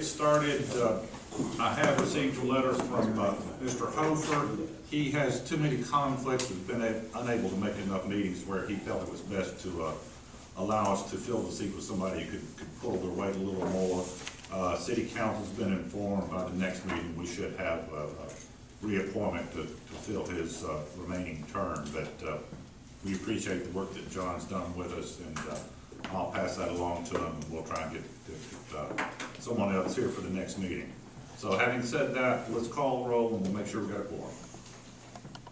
get started, I have received a letter from Mr. Hofer. He has too many conflicts, has been unable to make enough meetings where he felt it was best to allow us to fill the seat with somebody who could pull their weight a little more. City Council's been informed by the next meeting we should have a reappointment to fill his remaining term, but we appreciate the work that John's done with us, and I'll pass that along to him, and we'll try and get someone else here for the next meeting. So having said that, let's call the roll and we'll make sure we got a quorum.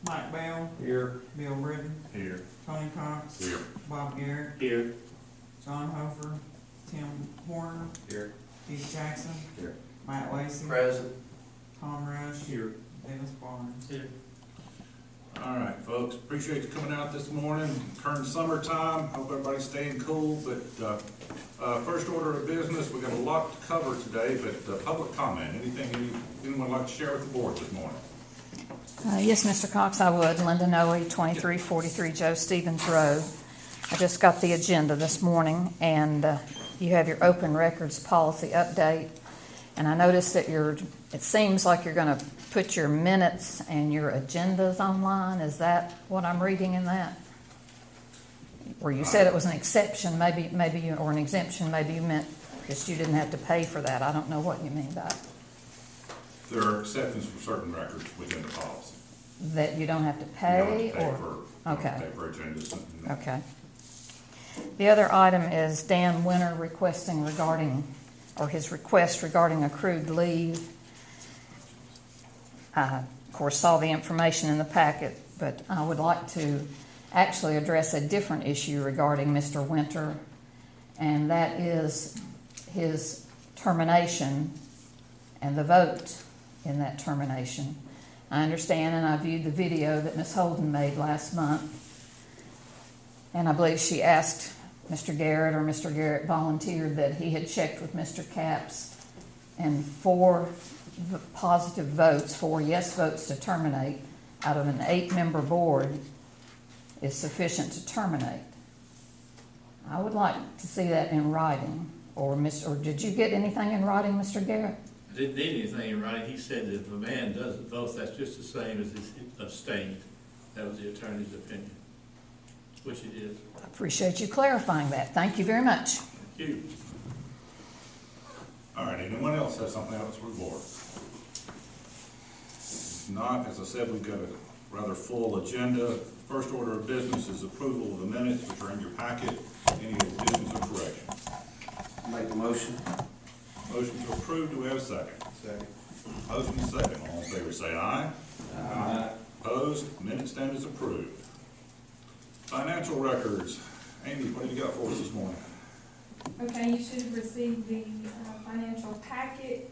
Mike Bell. Here. Bill Britton. Here. Tony Cox. Here. Bob Garrett. Here. John Hofer. Tim Horner. Here. Keith Jackson. Here. Matt Lacy. Present. Tom Rush. Here. Dennis Barnes. Here. All right, folks, appreciate you coming out this morning. Turn summertime, hope everybody's staying cool, but first order of business, we got a lot to cover today, but public comment, anything anyone would like to share with the board this morning? Yes, Mr. Cox, I would. Linda Noe, 2343 Joe Stevens Road. I just got the agenda this morning, and you have your open records policy update. And I noticed that it seems like you're going to put your minutes and your agendas online. Is that what I'm reading in that? Or you said it was an exception, maybe you, or an exemption, maybe you meant because you didn't have to pay for that. I don't know what you mean by that. There are exceptions for certain records within the policy. That you don't have to pay? You don't have to pay or for, okay. Pay for agendas. Okay. The other item is Dan Winter requesting his request regarding accrued leave. I, of course, saw the information in the packet, but I would like to actually address a different issue regarding Mr. Winter, and that is his termination and the vote in that termination. I understand, and I viewed the video that Ms. Holden made last month, and I believe she asked Mr. Garrett, or Mr. Garrett volunteered that he had checked with Mr. Capps, and 4 positive votes, 4 yes votes to terminate out of an 8-member board is sufficient to terminate. I would like to see that in writing, or did you get anything in writing, Mr. Garrett? I didn't need anything in writing. He said that if a man doesn't vote, that's just the same as if he abstained. That was the attorney's opinion, which it is. I appreciate you clarifying that. Thank you very much. Thank you. All right, anyone else have something else for the board? If not, as I said, we've got a rather full agenda. First order of business is approval of the minutes, which are in your packet. Any additions or corrections? Make the motion. Motion to approve, do we have a second? Second. Motion is second, all in favor say aye. Aye. Opposed, minute stand is approved. Financial records, Amy, what do you got for us this morning? Okay, you should have received the financial packet.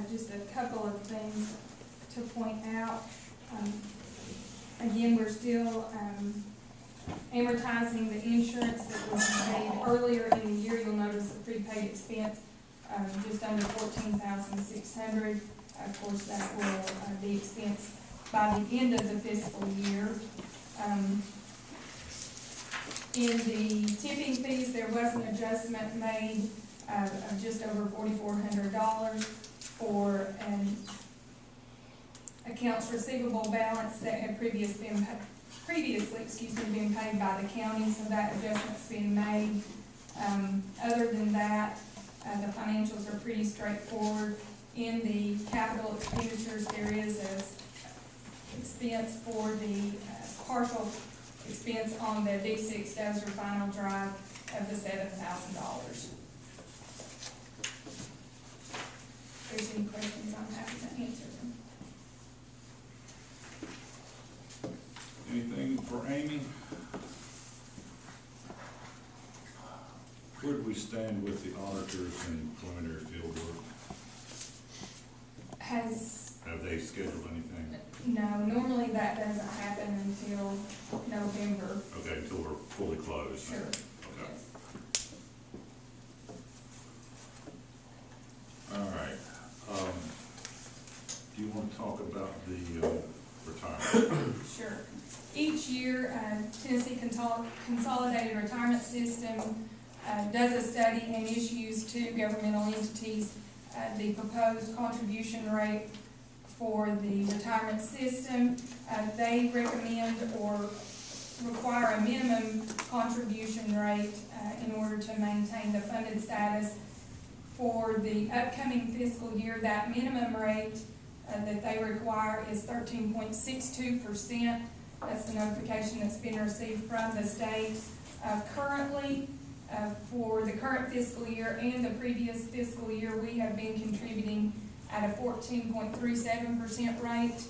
Just a couple of things to point out. Again, we're still amortizing the insurance that was paid earlier in the year. You'll notice the prepaid expense just under $14,600. Of course, that will be expensed by the end of the fiscal year. In the tipping fees, there was an adjustment made of just over $4,400 for an accounts receivable balance that had previously been paid by the county, so that adjustment's been made. Other than that, the financials are pretty straightforward. In the capital expenditures, there is an expense for the partial expense on the D6 Dozer final drive of the $7,000. If there's any questions, I'm happy to answer them. Anything for Amy? Where do we stand with the auditors and preliminary field work? Have they scheduled anything? No, normally that doesn't happen until November. Okay, until we're fully closed. Sure. Okay. Yes. All right. Do you want to talk about the retirement? Sure. Each year, Tennessee Consolidated Retirement System does a study and issues to governmental entities the proposed contribution rate for the retirement system. They recommend or require a minimum contribution rate in order to maintain the funded status for the upcoming fiscal year. That minimum rate that they require is 13.62%. That's the notification that's been received from the state. Currently, for the current fiscal year and the previous fiscal year, we have been contributing at a 14.37% rate.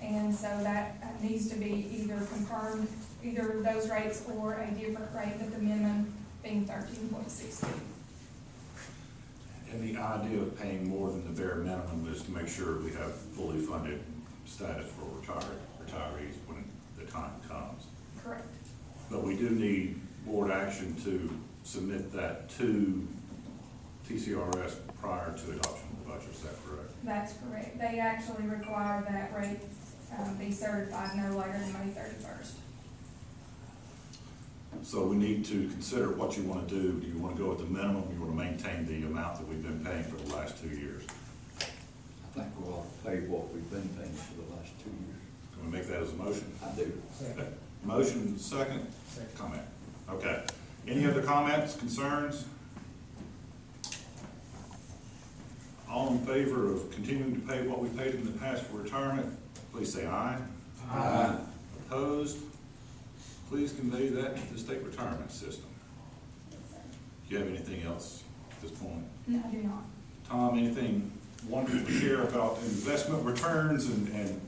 And so that needs to be either confirmed, either those rates or a different rate, but the minimum being 13.62. And the idea of paying more than the bare minimum is to make sure we have fully funded status for retirees when the time comes. Correct. But we do need board action to submit that to TCRS prior to adoption of the budget, is that correct? That's correct. They actually require that rate be certified no later than May 31st. So we need to consider what you want to do. Do you want to go with the minimum, or you want to maintain the amount that we've been paying for the last 2 years? I think we'll pay what we've been paying for the last 2 years. Can we make that as a motion? I do. Motion, second? Comment. Okay. Any other comments, concerns? All in favor of continuing to pay what we paid in the past for retirement, please say aye. Aye. Opposed? Please convey that to the state retirement system. Do you have anything else at this point? No, I do not. Tom, anything wonderful to share about investment returns and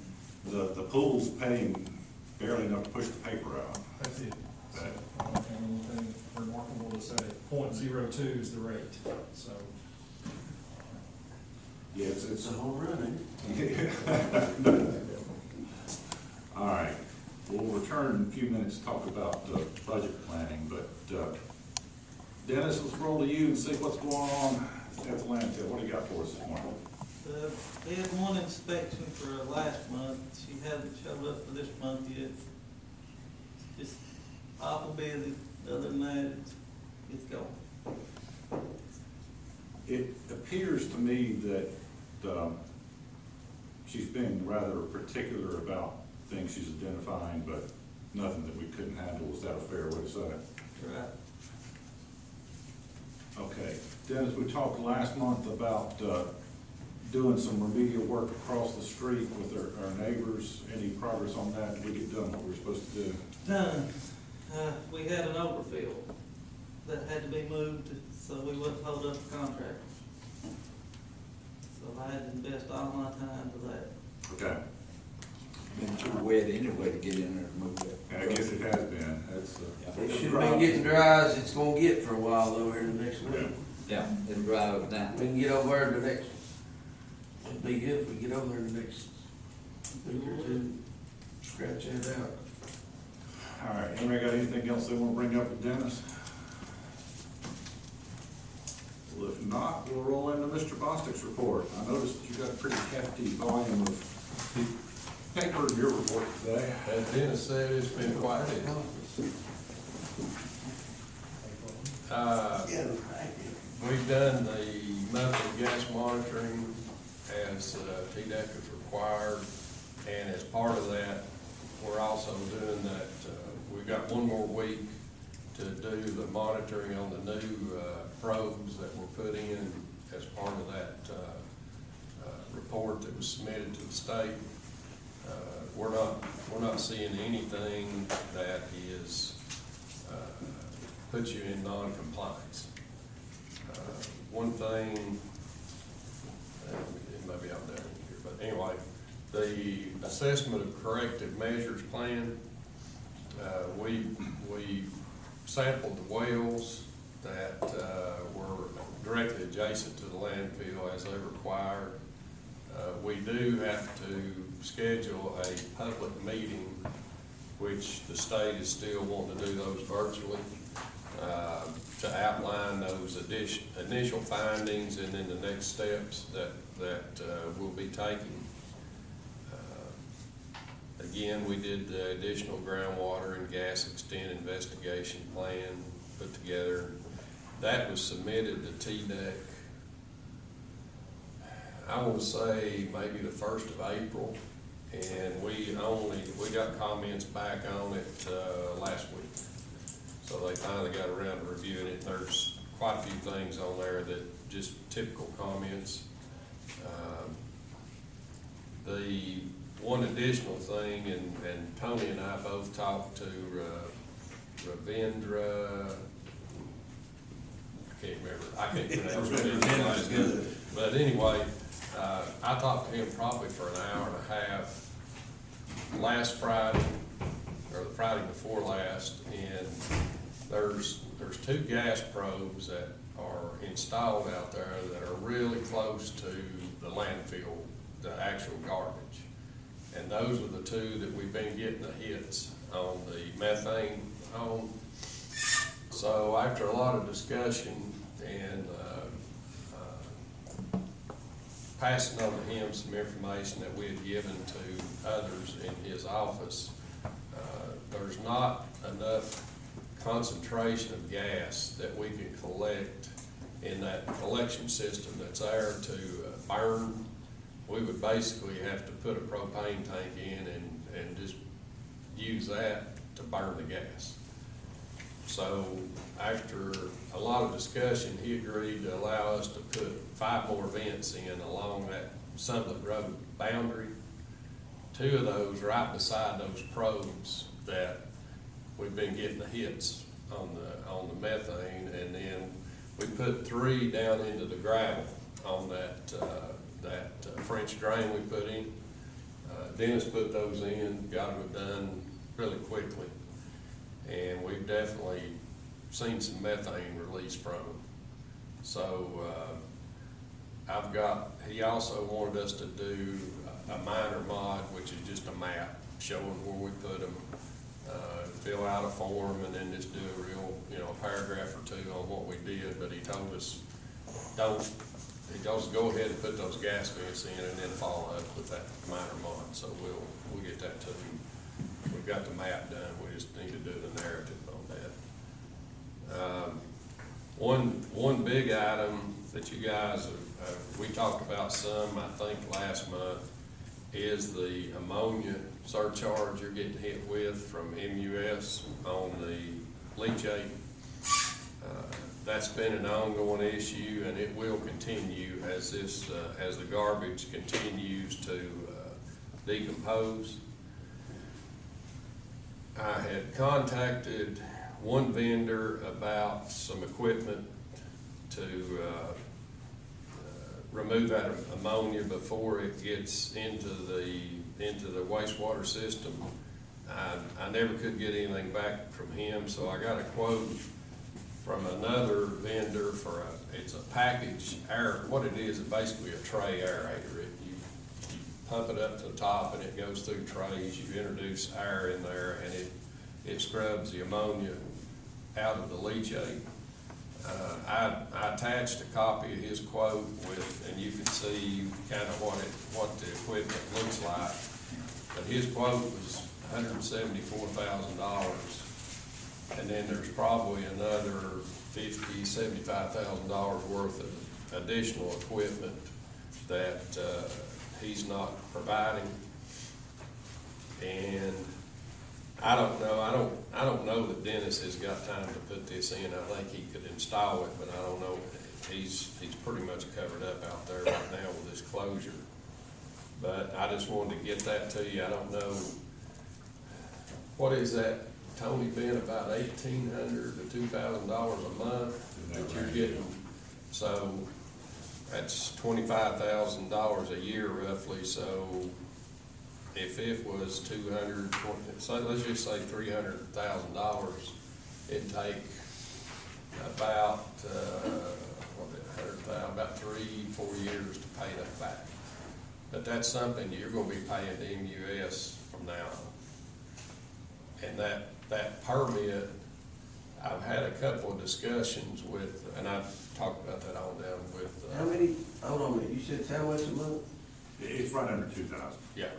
the pool's paying barely enough to push the paper out? That's it. Okay. I don't have anything remarkable to say. 0.02 is the rate, so. Yeah, it's It's a home run, ain't it? All right, we'll return in a few minutes to talk about budget planning, but Dennis, let's roll to you and see what's going on at the landfill. What do you got for us this morning? They had one inspection for last month. She hasn't showed up for this month yet. It's just awful busy. Other than that, it's going. It appears to me that she's been rather particular about things she's identifying, but nothing that we couldn't handle. Is that a fair way to say it? Right. Okay. Dennis, we talked last month about doing some remedial work across the street with our neighbors. Any progress on that? Did we get done what we were supposed to do? Done. We had an overfill that had to be moved, so we wouldn't hold up the contractors. So I had to invest all my time to that. Okay. Been too wet anyway to get in there and move that. I guess it has been. That's It should have been getting dry as it's gonna get for a while though here in the next week. Yeah, it'll dry up now. We can get over there the next, it'd be good if we get over there the next week or two, scratch that out. all right. Anybody got anything else they want to bring up with Dennis? Well, if not, we'll roll into Mr. Bostic's report. I noticed that you got a pretty hefty volume of paper in your report today. As Dennis said, it's been quite busy. We've done the monthly gas monitoring as TDEC is required, and as part of that, we're also doing that, we've got one more week to do the monitoring on the new probes that were put in as part of that report that was submitted to the state. We're not seeing anything that is puts you in non-compliance. One thing, it may be out there here, but anyway, the assessment of corrective measures plan, we sampled the wells that were directly adjacent to the landfill as they required. We do have to schedule a public meeting, which the state is still wanting to do those virtually, to outline those initial findings and then the next steps that we'll be taking. Again, we did the additional groundwater and gas extent investigation plan put together. That was submitted to TDEC I wanna say maybe the 1st of April, and we got comments back on it, last week. So they finally got around to reviewing it. There's quite a few things on there that just typical comments. The one additional thing, and Tony and I both talked to, Ravindra, I can't pronounce Ravindra's good. But anyway, I talked to him probably for an hour and a half last Friday, or the Friday before last, and there's 2 gas probes that are installed out there that are really close to the landfill, the actual garbage. And those are the 2 that we've been getting the hits on the methane on. So after a lot of discussion and passing on to him some information that we had given to others in his office, there's not enough concentration of gas that we can collect in that collection system that's there to burn. We would basically have to put a propane tank in and just use that to burn the gas. So after a lot of discussion, he agreed to allow us to put 5 more vents in along that Summit Road boundary. 2 of those right beside those probes that we've been getting the hits on the methane, and then we put 3 down into the gravel on that French drain we put in. Dennis put those in, got them done really quickly, and we've definitely seen some methane release from them. So he also wanted us to do a minor mod, which is just a map showing where we put them, fill out a form, and then just do a real, a paragraph or 2 on what we did. But he told us, go ahead and put those gas vents in and then follow up with that minor mod. So we'll get that to him. We've got the map done, we just need to do the narrative on that. One big item that you guys we talked about some, I think last month, is the ammonia surcharge you're getting hit with from MUS on the leachate. That's been an ongoing issue, and it will continue as the garbage continues to decompose. I had contacted one vendor about some equipment to remove that ammonia before it gets into the wastewater system. I never could get anything back from him, so I got a quote from another vendor for it's a package air. What it is basically a tray aerator. You pump it up to the top and it goes through trays. You introduce air in there and it scrubs the ammonia out of the leachate. I attached a copy of his quote and you can see kind of what the equipment looks like. But his quote was $174,000, and then there's probably another $50,000, $75,000 worth of additional equipment that he's not providing. And I don't know that Dennis has got time to put this in. I think he could install it, but I don't know. He's pretty much covered up out there right now with this closure. But I just wanted to get that to you. I don't know, what is that, Tony, been about $1,800 to $2,000 a month that you're getting? So that's $25,000 a year roughly. So if it was $220, so let's just say $300,000, it'd take about about 3-4 years to pay that back. But that's something you're going to be paying to MUS from now on. And that permit, I've had a couple of discussions with, and I've talked about that on down with. How many, hold on a minute, you said how much a month? It's right under 2,000. Yeah.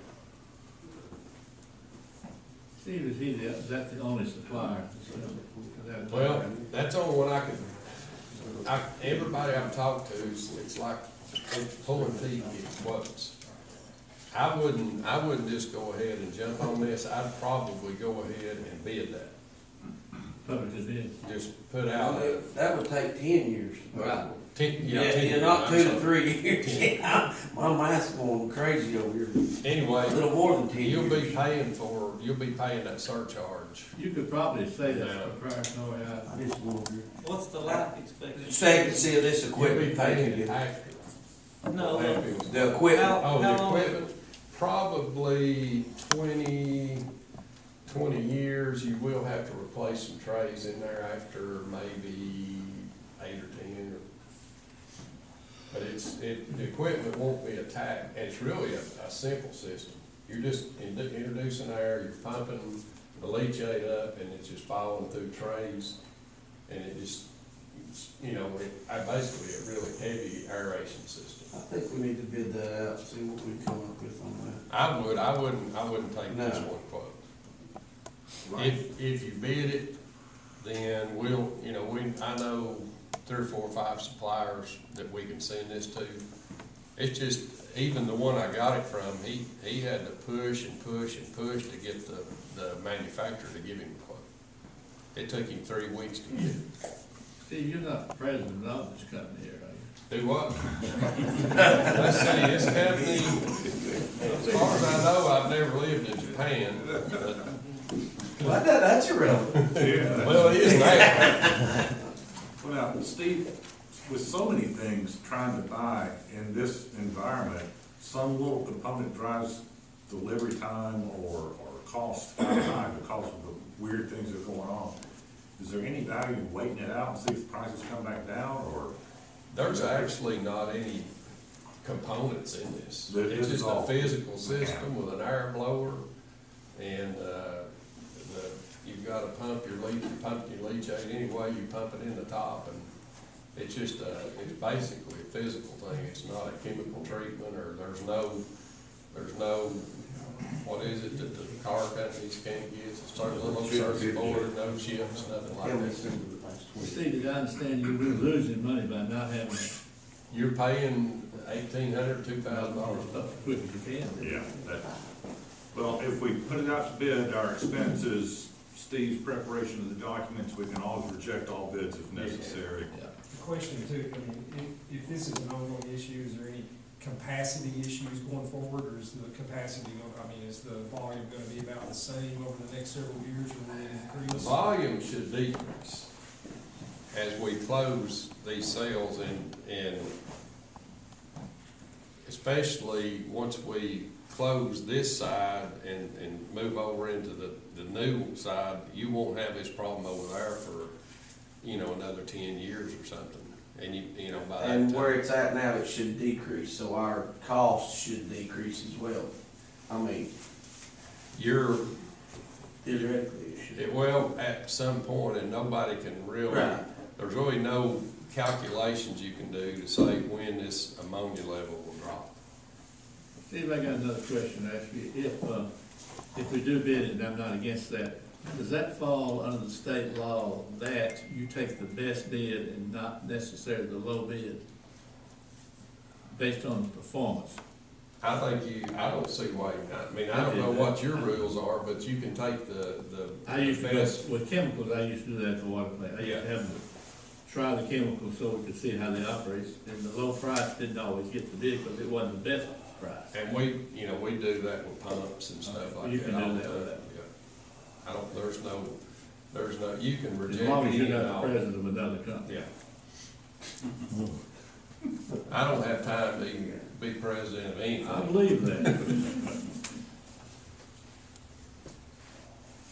Steve, is that the only supplier? Well, that's the only one I could, everybody I've talked to, it's like pulling teeth to get quotes. I wouldn't just go ahead and jump on this, I'd probably go ahead and bid that. Public bid. Just put out, That would take 10 years. right, 10, Yeah, not 2 to I'm 3 years. Yeah, my math's going crazy over here. sorry. A Anyway, little more than 10 years. you'll be paying that surcharge. You could probably say that Yeah. prior to no out. I just wonder. What's the life expectancy? Expectancy of this You'll be equipment paying taking it it. after. No, The equipment, Oh, How the long- equipment, probably 20 years, you will have to replace some trays in there after maybe 8 or 10. But the equipment won't be attacked, and it's really a simple system. You're just introducing air, you're pumping the leachate up, and it's just falling through trays, and it just, basically a really heavy aeration system. I think we need to bid that out, see what we come up with on that. I wouldn't take this No. one quote. If you bid it, then I know 3 or 4 or 5 suppliers that we can send this to. It's just, even the one I got it from, he had to push and push and push to get the manufacturer to give him a quote. It took him 3 weeks to get it. Steve, you're not the president of this company here, are you? Do what? Let's see, this company, as far as I know, I've never lived in Japan, but Well, that's irrelevant. well, it is now. Well, now, Steve, with so many things trying to buy in this environment, some little component drives delivery time or cost high because of the weird things that are going on. Is there any value in waiting it out and see if prices come back down, or? There's actually not any components in this. This It's is just a all physical system with an air blower, and, you've got to pump your leachate any way you pump it in the top, and it's just, it's basically a physical thing. It's not a chemical treatment, or there's no, what is it that the car companies can't get? It's sort of a little circuit board, no chips, nothing like that. Steve, as I understand, you're losing money by not having You're paying $1,800, $2,000. stuff as quick as you can. Yeah, well, if we put it out to bid, our expenses, Steve's preparation of the documents, we can always reject all bids if necessary. Yeah. The question too, I mean, if this is an ongoing issue, is there any capacity issues going forward, or is the capacity, is the volume gonna be about the same over the next several years, or will it The increase? volume should decrease as we close these sales, and especially once we close this side and move over into the new side, you won't have this problem over there for, another 10 years or something. And by that And where time, it's at now, it should decrease, so our costs should decrease as well. I mean, you're, theoretically, it should. well, at some point, and nobody can really, Right. there's really no calculations you can do to say when this ammonia level will drop. Steve, I got another question to ask you. If we do bid it, and I'm not against that, does that fall under the state law that you take the best bid and not necessarily the low bid based on performance? I don't see why, I don't know what your rules are, but you can take the I used to, best. with chemicals, I used to do that at the water plant. I used to have them try the chemicals so we could see how they operate. And the low price didn't always get the bid because it wasn't the best price. And we do that with pumps and stuff like that. You can do all the that with time. that. Yeah. There's no, you can As reject long as any you're and not all. the president of another company. Yeah. I don't have time to even be president of anything. I believe that.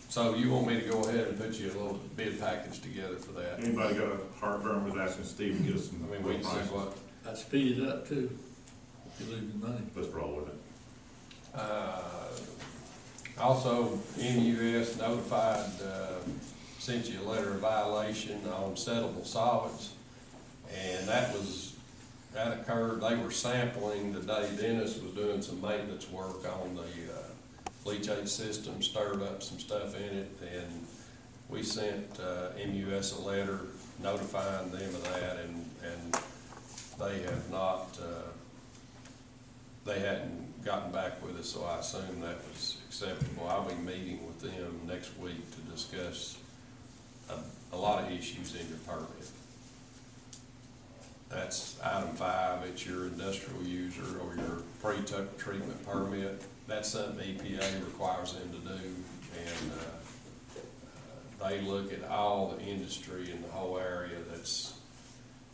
So you want me to go ahead and put you a little bid package together for that? Anybody got a heartburn with asking Steve to get us some I mean, we can see prices? what, I'd speed it up too, if you're losing money. Let's roll with it. Also, MUS notified, sent you a letter of violation on settable solids. And that occurred, they were sampling the day Dennis was doing some maintenance work on the leachate system, stirred up some stuff in it, and we sent MUS a letter notifying them of that, and they have not, they hadn't gotten back with us, so I assume that was acceptable. I'll be meeting with them next week to discuss a lot of issues in your permit. That's item 5, it's your industrial user or your pre-treatment permit. That's something EPA requires them to do, and they look at all the industry in the whole area that's,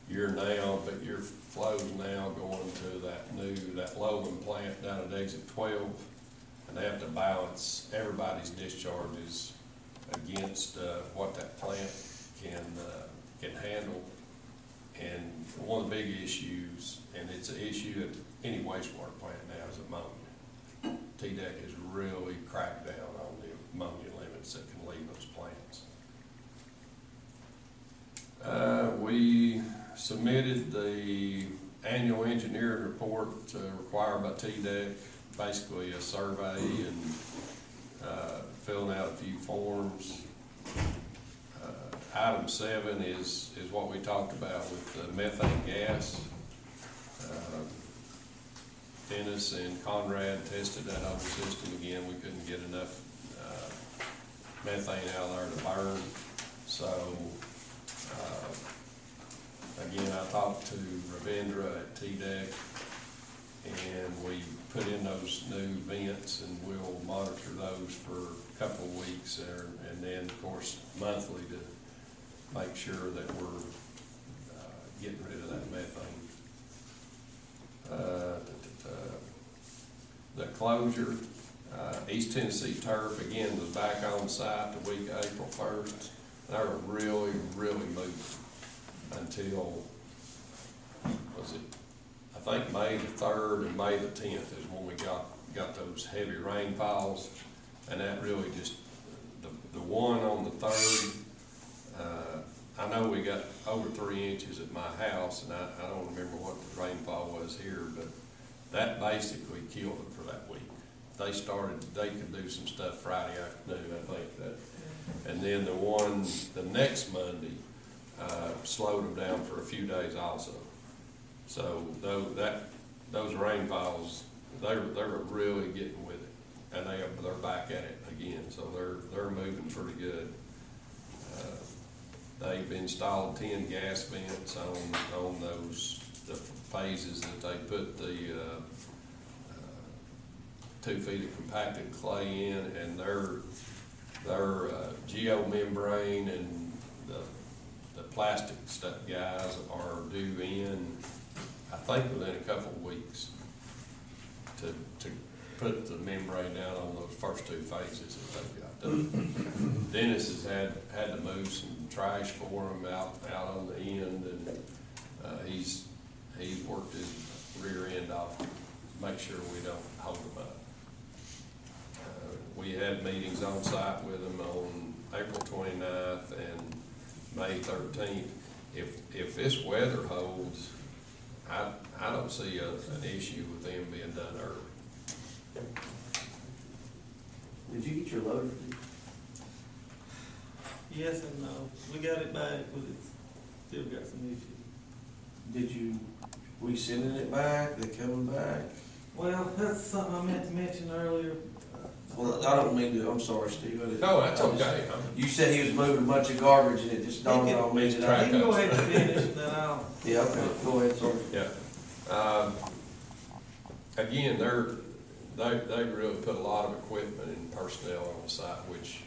you're now, but your flow's now going to that Lowland plant down at exit 12, and they have to balance everybody's discharges against what that plant can handle. And one of the big issues, and it's an issue at any wastewater plant now, is ammonia. TDEC has really cracked down on the ammonia limits that can leave those plants. We submitted the annual engineering report required by TDEC, basically a survey and filling out a few forms. Item 7 is what we talked about with the methane gas. Dennis and Conrad tested that other system again. We couldn't get enough methane out there to burn. So, again, I talked to Ravindra at TDEC, and we put in those new vents, and we'll monitor those for a couple of weeks there, and then, of course, monthly to make sure that we're getting rid of that methane. The closure, East Tennessee Turf, again, was back on site the week of April 1st. They were really, really moving until, was it, I think May the 3rd and May the 10th is when we got those heavy rainfalls, and that really just, the one on the 3rd, I know we got over 3 inches at my house, and I don't remember what the rainfall was here, but that basically killed them for that week. They could do some stuff Friday afternoon, I think, and then the next Monday, slowed them down for a few days also. So those rainfalls, they were really getting with it, and they're back at it again, so they're moving pretty good. They've installed 10 gas vents on the phases that they put the 2 feet of compacted clay in, and their geomembrane and the plastic stuff guys are due in, I think, within a couple of weeks to put the membrane down on those first 2 phases that they've got done. Dennis has had to move some trash for them out on the end, and he's worked his rear end off to make sure we don't hold them up. We had meetings on site with them on April 29th and May 13th. If this weather holds, I don't see an issue with them being done early. Did you get your loader? Yes and no. We got it back, but it's still got some issues. We sending it back, they coming back? Well, that's something I meant to mention earlier. Well, I don't mean to, I'm sorry, Steve. No, that's okay. You said he was moving a bunch of garbage, and it just dawned on me that I... You can go ahead and finish, then I'll... Yeah, okay, go ahead, sorry. Yeah. Again, they really put a lot of equipment and personnel on the site, which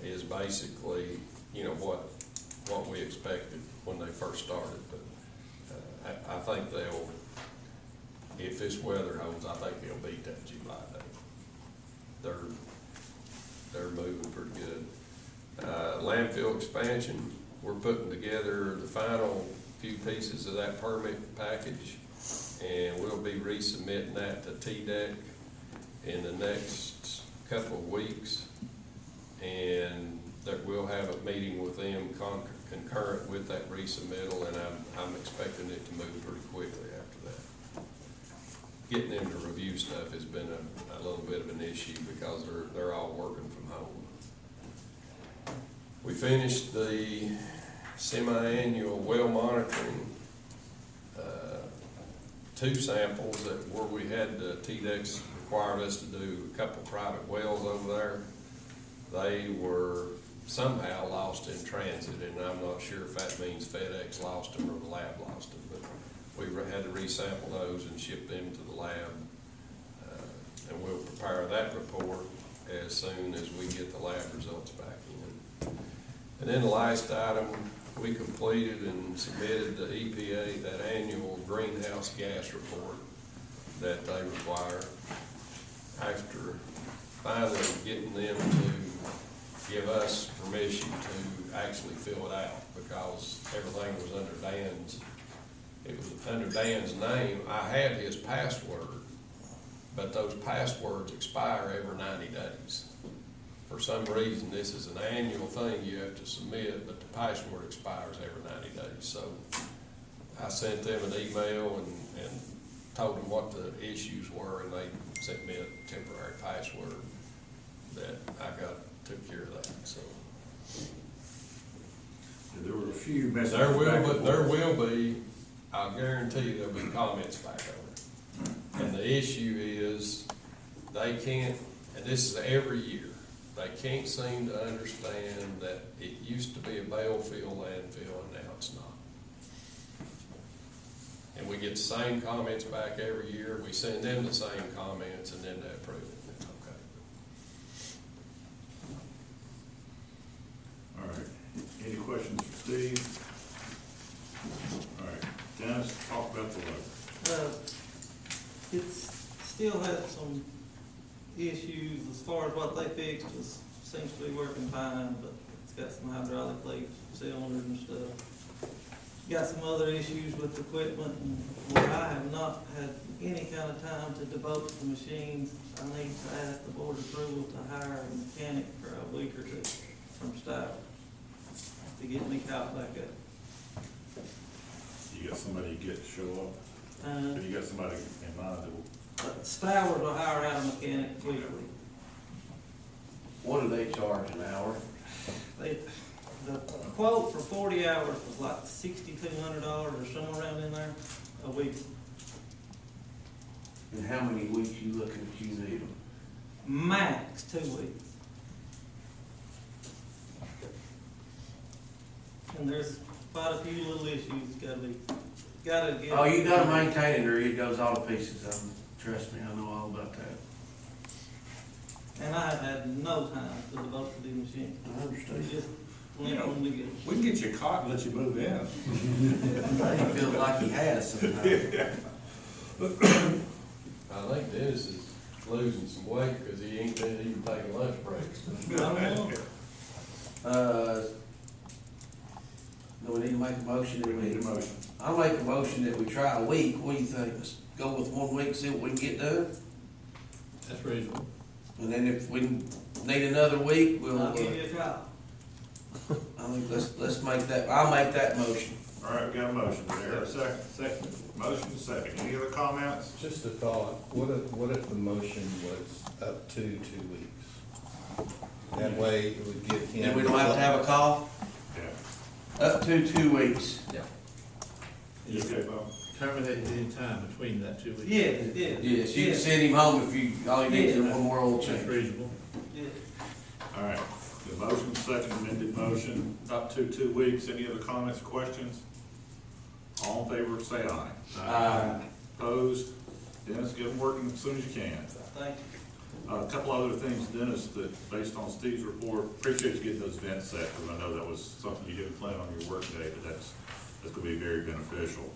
is basically, what we expected when they first started. But I think if this weather holds, I think they'll beat that July date. They're moving pretty good. Landfill expansion, we're putting together the final few pieces of that permit package, and we'll be resubmitting that to TDEC in the next couple of weeks, and that we'll have a meeting with them concurrent with that resubmittal, and I'm expecting it to move pretty quickly after that. Getting them to review stuff has been a little bit of an issue because they're all working from home. We finished the semi-annual well monitoring two samples that where we had, TDEX required us to do a couple private wells over there. They were somehow lost in transit, and I'm not sure if that means FedEx lost them or the lab lost them, but we had to resample those and ship them to the lab. And we'll prepare that report as soon as we get the lab results back in. And then the last item, we completed and submitted to EPA that annual greenhouse gas report that they require. After finally getting them to give us permission to actually fill it out, because everything was under Dan's, it was under Dan's name. I had his password, but those passwords expire every 90 days. For some reason, this is an annual thing you have to submit, but the password expires every 90 days. So I sent them an email and told them what the issues were, and they sent me a temporary password that took care of that, so. There were a few messages. There will be, I'll guarantee you there'll be comments back over it. And the issue is, they can't, and this is every year, they can't seem to understand that it used to be a Bellfield landfill and now it's not. And we get the same comments back every year, we send them the same comments and then they approve it, and it's okay. All right, any questions for Steve? All right, Dennis, talk about the letter. It's still had some issues as far as what they fixed, just seems to be working fine, but it's got some hydraulic leaks, cylinders and stuff. Got some other issues with equipment, and where I have not had any kind of time to devote to the machines, I need to ask the board approval to hire a mechanic for a week or two from staff to get me caught back up. You got somebody you get to show up? Have you got somebody in mind that will? Stowers will hire out a mechanic weekly. What do they charge an hour? The quote for 40 hours was like $6,200 or somewhere around in there a week. And how many weeks you looking at you need them? Max 2 weeks. And there's quite a few little issues gotta get. Oh, you gotta maintain it or it goes all to pieces. Trust me, I know all about that. And I have had no time to devote to the machine. I understand. It's just went on to get. We can get you caught and let you move in. He feels like he has sometimes. I think Dennis is losing some weight because he ain't been even taking lunch breaks. Do we need to make a motion? We need a motion. I'll make a motion that we try a week. What do you think? Let's go with 1 week, see what we can get done. That's reasonable. And then if we need another week, we'll, I'll give you a call. I think let's make that, I'll make that motion. All right, we got a motion. Do we have a second? Second. Motion second. Any other comments? Just a thought, what if the motion was up to 2 weeks? That way it would give him. Then we don't have to have a call? Yeah. Up to 2 weeks. Yeah. You okay, Bob? Terminate any time between that 2 weeks. Yeah. Yes, you can send him home if you, all you need is one more oil That's change. reasonable. Yeah. All right. The motion second, amended motion, up to 2 weeks. Any other comments, questions? All in favor, say aye. Opposed? Dennis, get them working as soon as you can. Thank you. A couple other things, Dennis, that based on Steve's report, appreciate you getting those vents set, because I know that was something you didn't plan on your work day, but that's going to be very beneficial.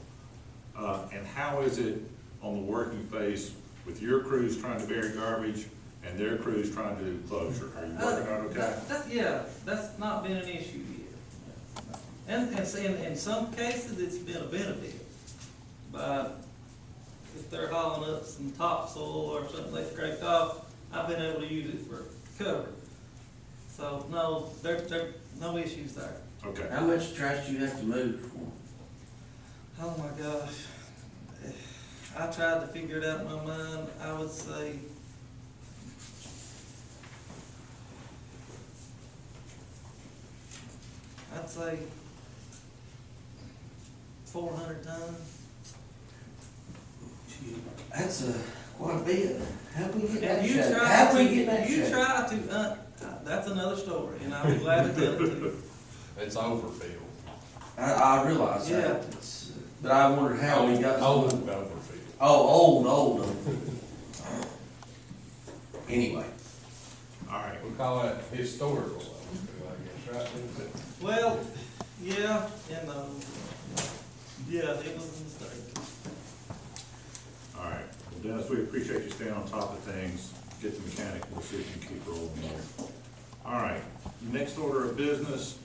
And how is it on the working phase with your crews trying to bury garbage and their crews trying to do closure? Are you working on okay? Yeah, that's not been an issue yet. And in some cases, it's been a benefit. But if they're hauling up some topsoil or something they scraped off, I've been able to use it for cover. So no, there's no issues there. Okay. How much trash do you have to move? Oh my gosh. I tried to figure it out in my mind. I would say I'd say 400 tons. That's quite a bit. How we get that And you shut? try How we to, get that you shut? try to, that's another story, and I'll be glad to tell it to you. It's overfilled. I realize that. Yeah. It's, but I wondered how we got. Old overfilled. Oh, old. Anyway. All right, We call that historical, I guess, right? Isn't it? Well, yeah, and, yeah, it was a mistake. all right. Well, Dennis, we appreciate you staying on top of things. Get the mechanic, we'll see if you can keep rolling here. All right, next order of business.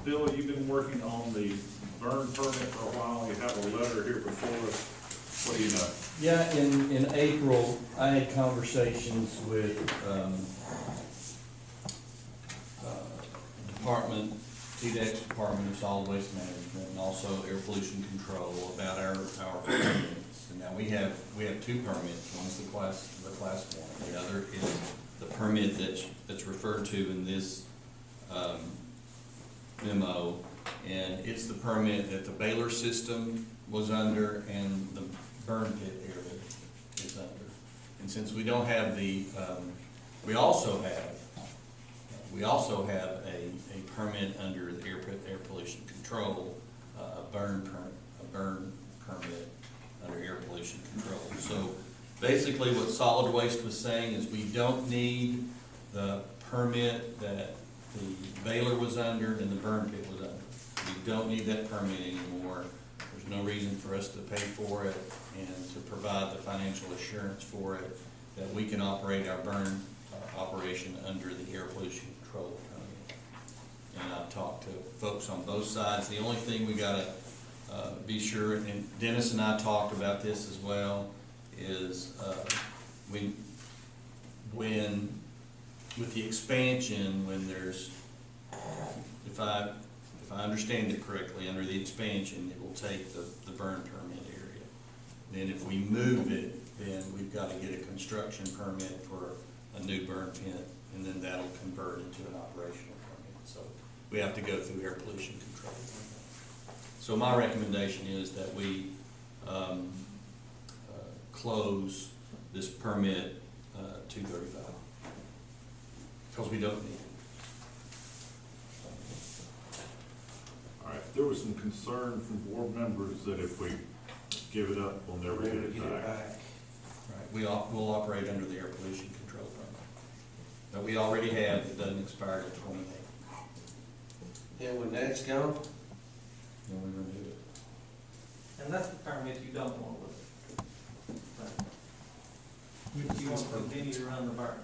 Bill, you've been working on the burn permit for a while. You have a letter here before us. What do you know? Yeah, in April, I had conversations with, department, TDEC's Department of Solid Waste Management, and also Air Pollution Control about our permits. And now we have two permits. One's the class one. The other is the permit that's referred to in this, memo. And it's the permit that the baler system was under and the burn pit area is under. And since we don't have the, we also have a permit under the air pollution control, a burn permit under air pollution control. So basically what solid waste was saying is we don't need the permit that the baler was under and the burn pit was under. We don't need that permit anymore. There's no reason for us to pay for it and to provide the financial assurance for it that we can operate our burn operation under the air pollution control permit. And I've talked to folks on both sides. The only thing we gotta be sure, and Dennis and I talked about this as well, is when with the expansion, when there's, if I understand it correctly, under the expansion, it will take the burn permit area. Then if we move it, then we've got to get a construction permit for a new burn pit, and then that'll convert into an operational permit. So we have to go through air pollution control. So my recommendation is that we close this permit 235, because we don't need it. All right, there was some concern from board members that if we give it up, we'll never get it back. Right, we'll operate under the air pollution control permit that we already have. It doesn't expire till 28. And when that's gone, Then we're gonna do it. And that's the permit you don't want with it. You want to continue to run the burn.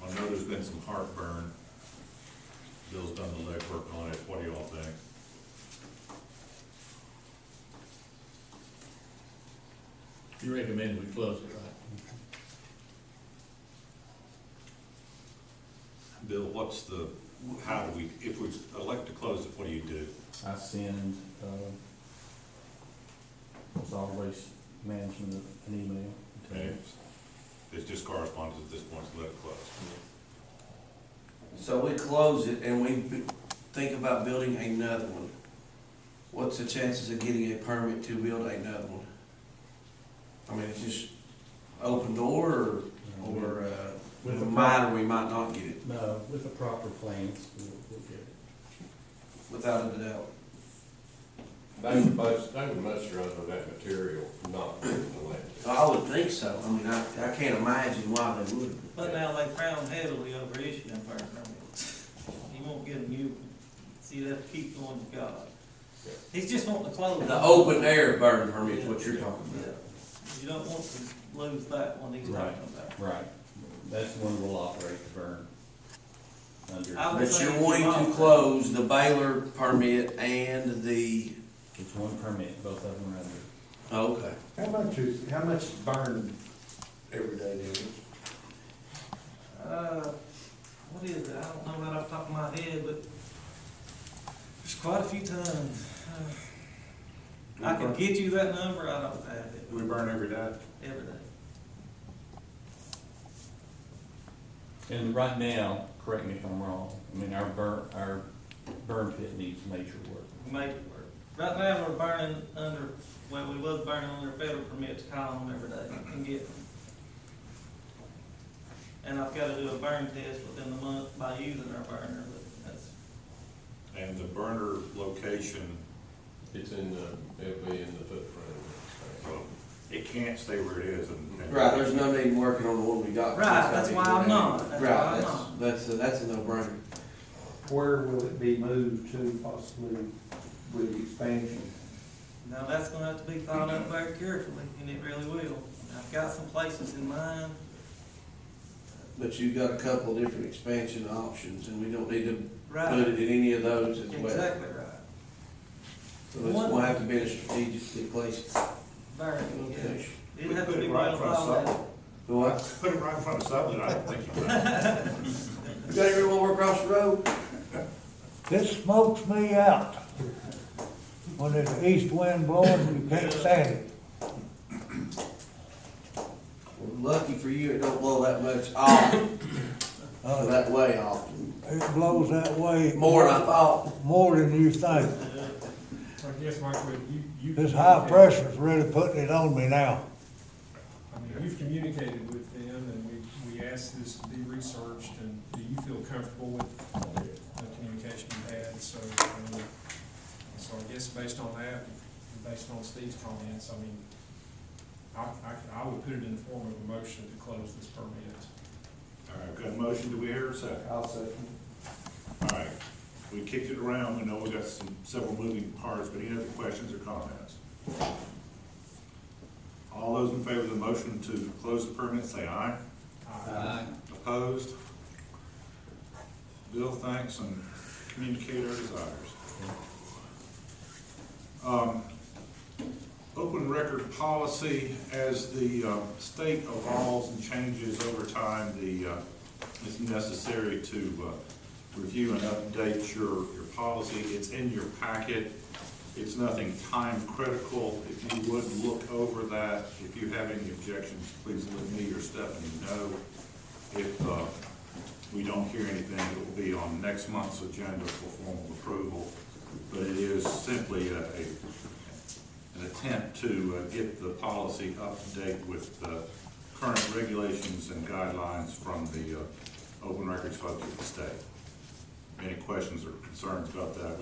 I know there's been some heartburn. Bill's done the legwork on it. What do you all think? You recommend we close it, right? Bill, what's the, how do we, if we elect to close it, what do you do? I send solid waste management an email. Okay. It's just correspondence at this point, so let it close. so we close it and we think about building another one. What's the chances of getting a permit to build another one? I mean, it's just open door, or we might or we might not get it, No, with the proper plans, we'll get it. without a doubt. They would much rather that material not be in the land. I would think so. I mean, I can't imagine why they wouldn't. But now they frown heavily over issuing burn permits. You won't get a new one. See, that keep going to God. He's just wanting to close. The open air burn permit is what you're talking Yeah. about. You don't want to lose that one he's talking about. Right, that's the one we'll operate the burn under. I would But say you're if wanting you to want- close the baler permit and the, It's one permit, both of them are under. oh, okay. How much burn every day do you? What is it? I don't know right off the top of my head, but there's quite a few tons. I can get you that number, I don't have it Do we burn every day? every day. And right now, correct me if I'm wrong, I mean, our burn pit needs major work. we make it work. Right now, we're burning under, well, we was burning under federal permits, calling them every day and getting them. And I've gotta do a burn test within the month by using our burner, but that's, And the burner location, It's in the, it'll be in the footprint. so it can't stay where it is and. Right, there's no need in working on the one we got. right, that's why I'm not, that's why Right, I'm not. that's a no-brainer. Where will it be moved to possibly with the expansion? Now, that's gonna have to be thought out very carefully, and it really will. I've got some places in mind. But you've got a couple of different expansion options, and we don't need to Right. put it in any of those as well. Exactly right. So it's gonna have to be in a strategically placed Very, location. yeah. It'd have to Put be it right well in front of thought out. something. What? Put it right in front of something, I don't think you would. You got everyone work across the road? This smokes me out. When there's an east wind blowing, you can't stand it. Lucky for you, it don't blow that much off, that way off. It blows that way. More than I thought. More than you think. I guess, Michael, you. This high pressure's really putting it on me now. I mean, you've communicated with them, and we asked this to be researched, and do you feel comfortable with the communication you had? So, so I guess based on that, and based on Steve's comments, I mean, I would put it in the form of a motion to close this permit. All right, got a motion, do we hear a second? I'll second. All right, we kicked it around, we know we got several moving parts, but any other questions or comments? All those in favor of the motion to close the permit, say aye. Aye. Opposed? Bill, thanks, and communicate our desires. Open record policy, as the state evolves and changes over time, it's necessary to review and update your policy. It's in your packet. It's nothing time critical. If you would look over that, if you have any objections, please let me or Stephanie know. If we don't hear anything, it will be on next month's agenda for formal approval. But it is simply an attempt to get the policy up to date with current regulations and guidelines from the open records folks at the state. Any questions or concerns about that?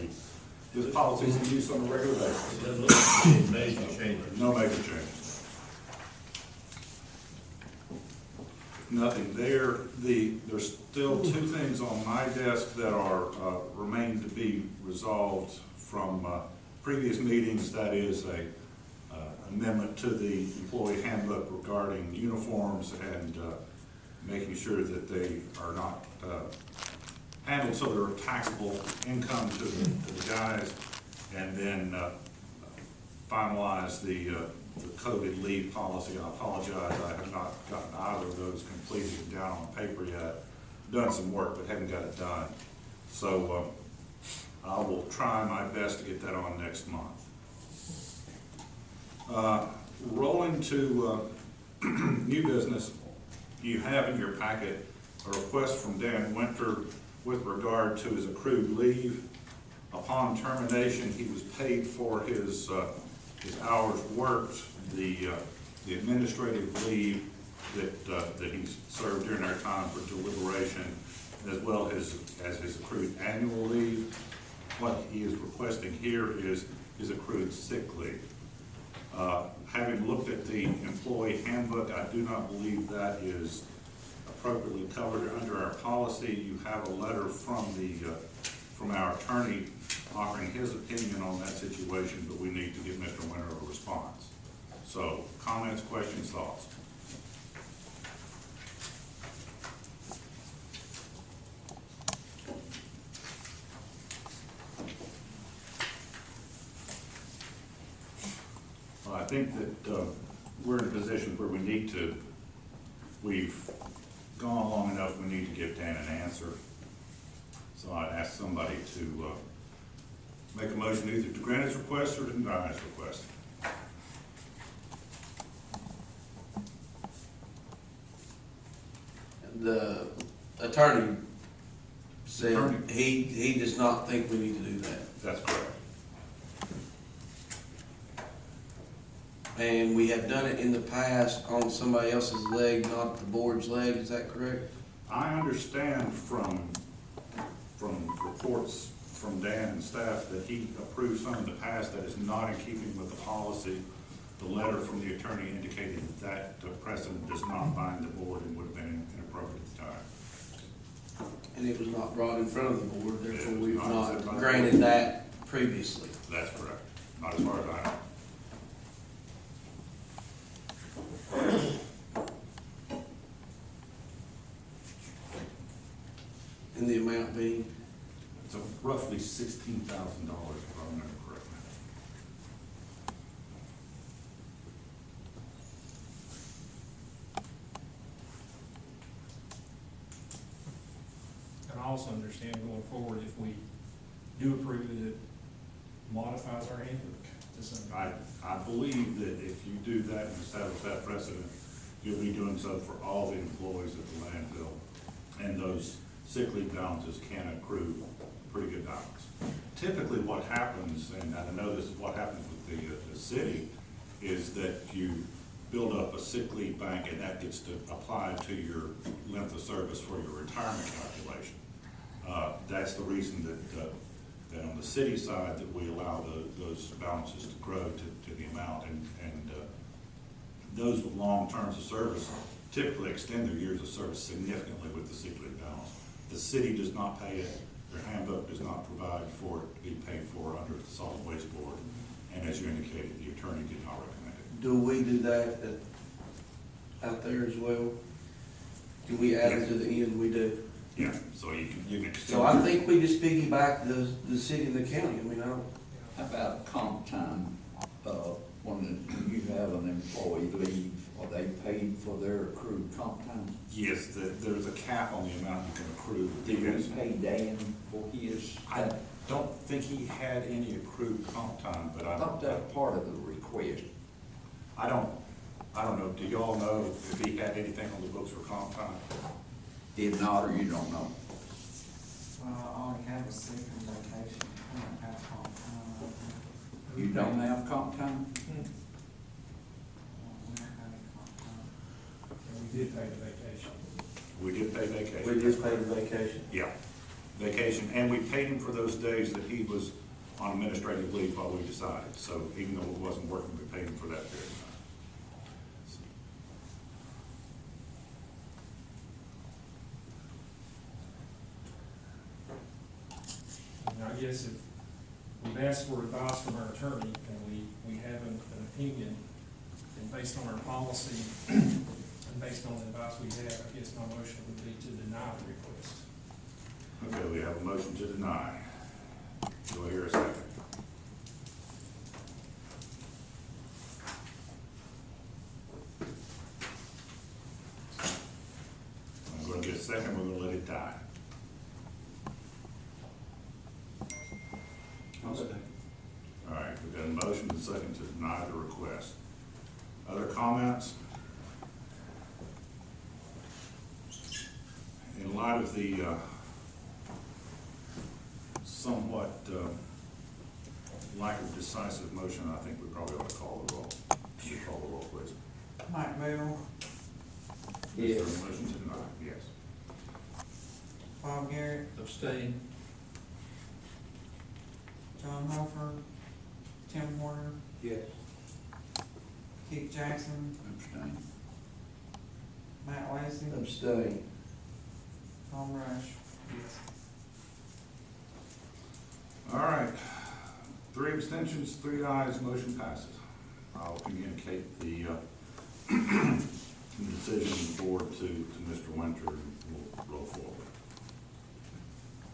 This policy is in use on a regular basis. It doesn't look like any major changes. No major changes. Nothing there. There's still two things on my desk that are remain to be resolved from previous meetings. That is a amendment to the employee handbook regarding uniforms and making sure that they are not handled so they're a taxable income to the guys, and then finalize the COVID leave policy. I apologize, I have not gotten either of those completed down on paper yet. Done some work, but haven't got it done. So I will try my best to get that on next month. Rolling to new business, you have in your packet a request from Dan Winter with regard to his accrued leave. Upon termination, he was paid for his hours worked, the administrative leave that he's served during our time for deliberation, as well as his accrued annual leave. What he is requesting here is his accrued sick leave. Having looked at the employee handbook, I do not believe that is appropriately covered under our policy. You have a letter from our attorney offering his opinion on that situation, but we need to give Mr. Winter a response. So, comments, questions, thoughts? Well, I think that we're in a position where we've gone long enough, we need to give Dan an answer. So I'd ask somebody to make a motion either to grant his request or to deny his request. The attorney said he does not think we need to do that. That's correct. And we have done it in the past on somebody else's leg, not the board's leg, is that correct? I understand from reports from Dan and staff that he approved some in the past that is not in keeping with the policy. The letter from the attorney indicated that the precedent does not bind the board and would have been inappropriate at the time. And it was not brought in front of the board, therefore It was we've not not said by the granted board. that previously. That's correct, not as far as I know. And the amount being, It's roughly $16,000 if I remember correctly. And I also understand going forward, if we do approve it, it modifies our handbook to some degree. I believe that if you do that and establish that precedent, you'll be doing so for all the employees at the landfill. And those sick leave balances can accrue pretty good balance. Typically what happens, and I know this is what happens with the city, is that you build up a sick leave bank and that gets applied to your length of service for your retirement calculation. That's the reason that on the city side that we allow those balances to grow to the amount, and those with long terms of service typically extend their years of service significantly with the sick leave balance. The city does not pay it, their handbook does not provide for it to be paid for under the solid waste board, and as you indicated, the attorney did not recommend it. do we do that out there as well? Do we add it to the end? We do. Yeah, so you can extend. So I think we just piggyback the city and the county. I mean, I don't, How about comp time, when you have an employee leave, are they paid for their accrued comp time? Yes, there's a cap on the amount you can accrue. Did we pay Dan for his? I don't think he had any accrued comp time, but I thought that was part of the request. I don't know. Do y'all know if he had anything on the books for comp time? Did not, or you don't know? All he had was sick and vacation, I don't have comp time. You don't have comp time? We don't have any comp time. And we did pay the vacation. We did pay vacation. we just paid the vacation. Yeah, vacation, and we paid him for those days that he was on administrative leave while we decided. So even though it wasn't working, we paid him for that period of time. And I guess if we've asked for advice from our attorney and we have an opinion, and based on our policy and based on the advice we have, I guess my motion would be to deny the request. Okay, we have a motion to deny. Do I hear a second? I'm gonna get a second, we're gonna let it die. All right, we've got a motion and a second to deny the request. Other comments? In light of the somewhat lack of decisive motion, I think we probably ought to call the roll. Would you call the roll, please? Mike Bell, Is there a motion to deny? Yes. Bob Garrett, Abstain. John Hofer, Tim Horner, Yes. Keith Jackson, Abstain. Matt Lacy, Abstain. Tom Rush. Yes. All right, 3 abstentions, 3 ayes, motion passes. I'll communicate the decision of the board to Mr. Winter, and we'll roll forward.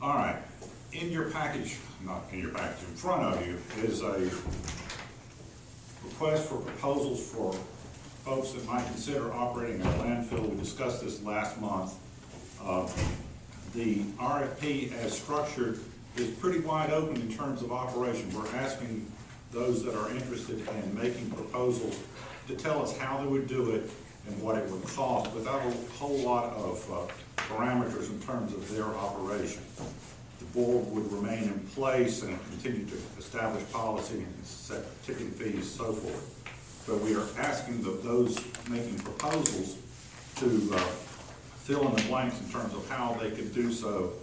All right, in your package, not in your package, in front of you is a request for proposals for folks that might consider operating a landfill. We discussed this last month. The RFP as structured is pretty wide open in terms of operation. We're asking those that are interested in making proposals to tell us how they would do it and what it would cost without a whole lot of parameters in terms of their operation. The board would remain in place and continue to establish policy and set tipping fees, so forth. but we are asking those making proposals to fill in the blanks in terms of how they could do so,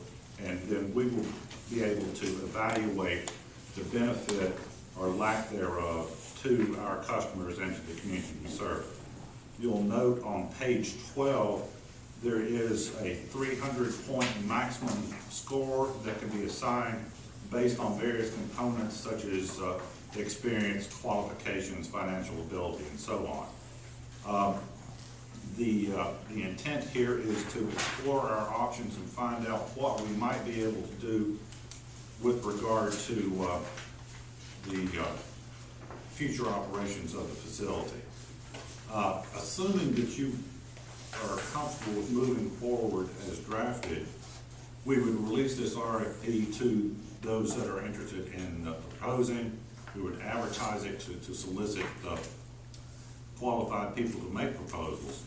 and then we will be able to evaluate the benefit or lack thereof to our customers and to the community we serve. You'll note on page 12, there is a 300-point maximum score that can be assigned based on various components such as experience, qualifications, financial ability, and so on. The intent here is to explore our options and find out what we might be able to do with regard to the future operations of the facility. Assuming that you are comfortable with moving forward as drafted, we would release this RFP to those that are interested in proposing. We would advertise it to solicit qualified people to make proposals.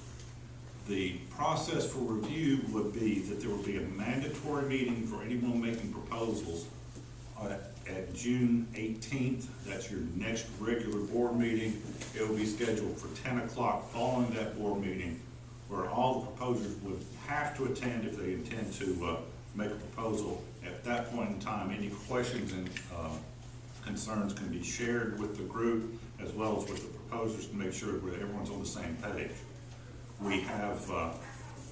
The process for review would be that there would be a mandatory meeting for anyone making proposals at June 18th. That's your next regular board meeting. It will be scheduled for 10 o'clock following that board meeting, where all the proposers would have to attend if they intend to make a proposal. At that point in time, any questions and concerns can be shared with the group as well as with the proposers to make sure that everyone's on the same page. We have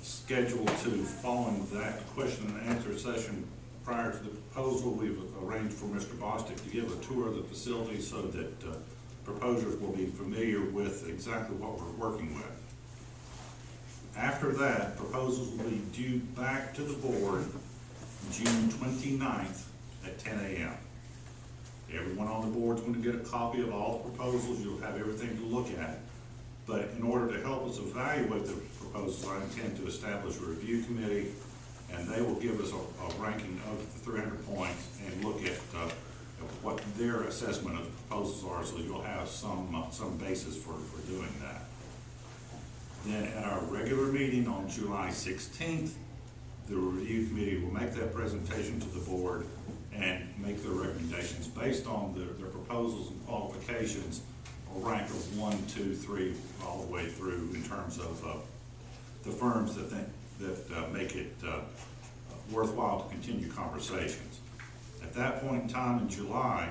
scheduled to, following that question and answer session prior to the proposal, we've arranged for Mr. Bostic to give a tour of the facility so that proposers will be familiar with exactly what we're working with. After that, proposals will be due back to the board June 29th at 10 a.m. Everyone on the board is going to get a copy of all the proposals. You'll have everything to look at. But in order to help us evaluate the proposals, I intend to establish a review committee, and they will give us a ranking of the 300 points and look at what their assessment of the proposals are, so you'll have some basis for doing that. Then at our regular meeting on July 16th, the review committee will make that presentation to the board and make their recommendations based on their proposals and qualifications, or rank of 1, 2, 3, all the way through in terms of the firms that make it worthwhile to continue conversations. At that point in time in July,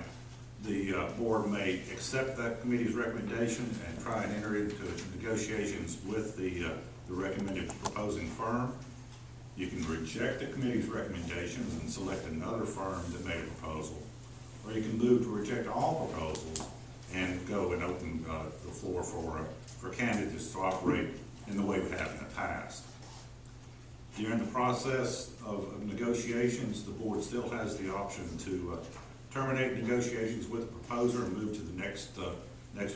the board may accept that committee's recommendation and try and enter into negotiations with the recommended proposing firm. You can reject the committee's recommendations and select another firm that made a proposal, or you can move to reject all proposals and go and open the floor for candidates to operate in the way we have in the past. During the process of negotiations, the board still has the option to terminate negotiations with the proposer and move to the next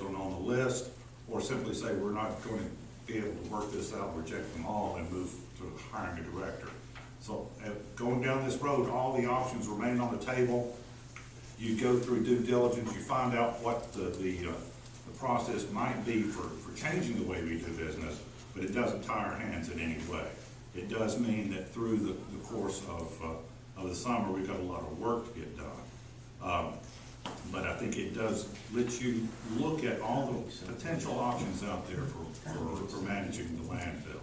one on the list, or simply say we're not going to be able to work this out, reject them all, and move to hiring a director. So going down this road, all the options remain on the table. You go through due diligence, you find out what the process might be for changing the way we do business, but it doesn't tie our hands in any way. It does mean that through the course of the summer, we've got a lot of work to get done. But I think it does let you look at all the potential options out there for managing the landfill.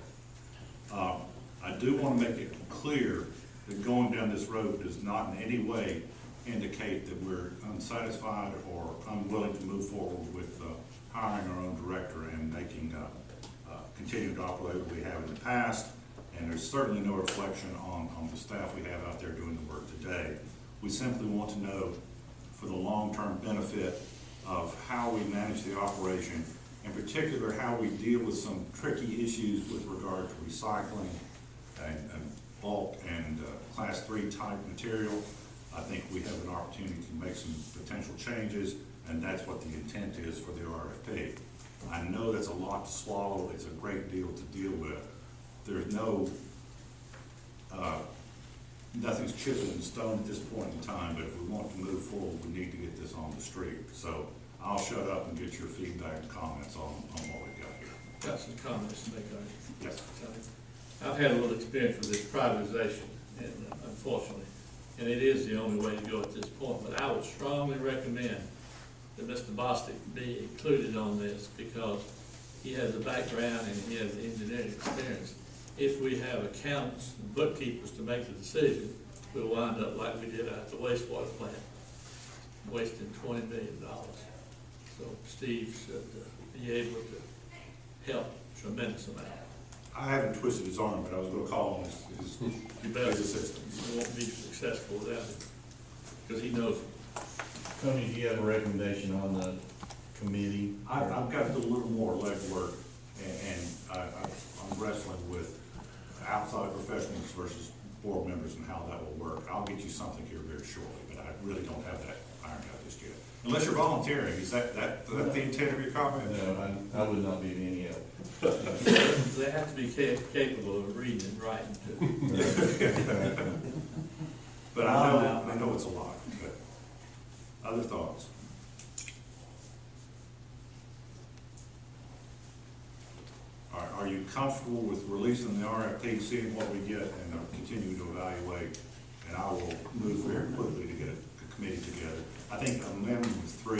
I do want to make it clear that going down this road does not in any way indicate that we're unsatisfied or unwilling to move forward with hiring our own director and making continue to operate what we have in the past. And there's certainly no reflection on the staff we have out there doing the work today. We simply want to know, for the long-term benefit of how we manage the operation, in particular how we deal with some tricky issues with regard to recycling and bulk and class 3 type material. I think we have an opportunity to make some potential changes, and that's what the intent is for the RFP. I know that's a lot to swallow. It's a great deal to deal with. There's nothing's chipped in stone at this point in time, but if we want to move forward, we need to get this on the street. So I'll shut up and get your feedback and comments on what we've got here. Got some comments to make on it. Yes. I've had a little experience with this privatization, and unfortunately, and it is the only way to go at this point, but I would strongly recommend that Mr. Bostic be included on this, because he has a background and he has engineering experience. If we have accountants and bookkeepers to make the decision, we'll wind up like we did at the wastewater plant, wasting $20 million. So Steve should be able to help tremendous amount. I haven't twisted his arm, but I was gonna call on his You bet. assistant. You won't be successful without him, because he knows. Tony, do you have a recommendation on the committee? I've got to do a little more legwork, and I'm wrestling with outside professionals versus board members and how that will work. I'll get you something here very shortly, but I really don't have that ironed out just yet. Unless you're volunteering, is that the intent of your comment? No, I would not be of any help. They have to be capable of reading and writing too. But I know it's a lot. But other thoughts? Are you comfortable with releasing the RFP, seeing what we get, and continuing to evaluate? And I will move very quickly to get a committee together. I think amendment was 3.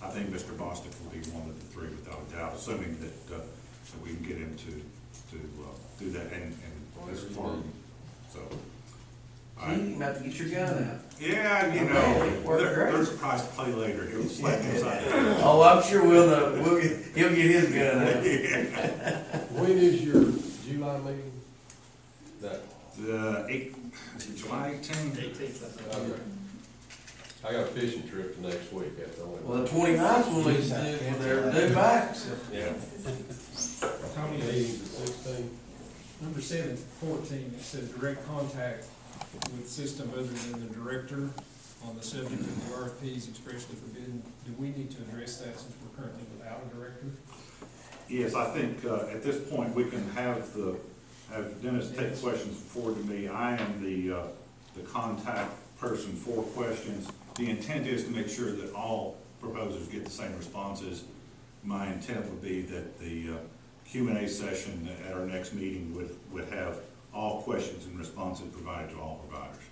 I think Mr. Bostic will be one of the 3 without a doubt, assuming that we can get him to do that and this form. So. You have to get your gun out. Yeah, you know, there's a price to play later. He'll slap inside. Oh, I'm sure he'll get his gun out. When is your July meeting? That, Is it July 18th? 18th. okay. I got a fishing trip the next week after I went. Well, the 29th will leave their due back. Yeah. Tony, Meeting's the 16th. number 14, it says direct contact with system other than the director on the subject of the RFPs expressly forbidden. Do we need to address that since we're currently without a director? Yes, I think at this point, we can have Dennis take questions forward to me. I am the contact person for questions. The intent is to make sure that all proposers get the same responses. My intent would be that the Q&A session at our next meeting would have all questions and responses provided to all providers.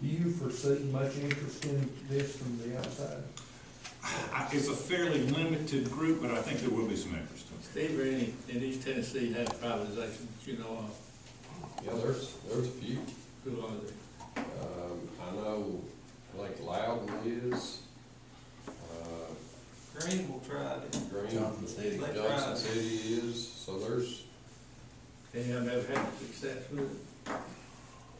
Do you foresee much interest in this from the outside? It's a fairly limited group, but I think there will be some interest. Steve, in East Tennessee had privatization, you know, Yeah, there's a few. who are they? I know, like Loudon is, Greenville tried it. Green, Johnson City. They tried Johnson it. City is, so there's, And I've never had success with it.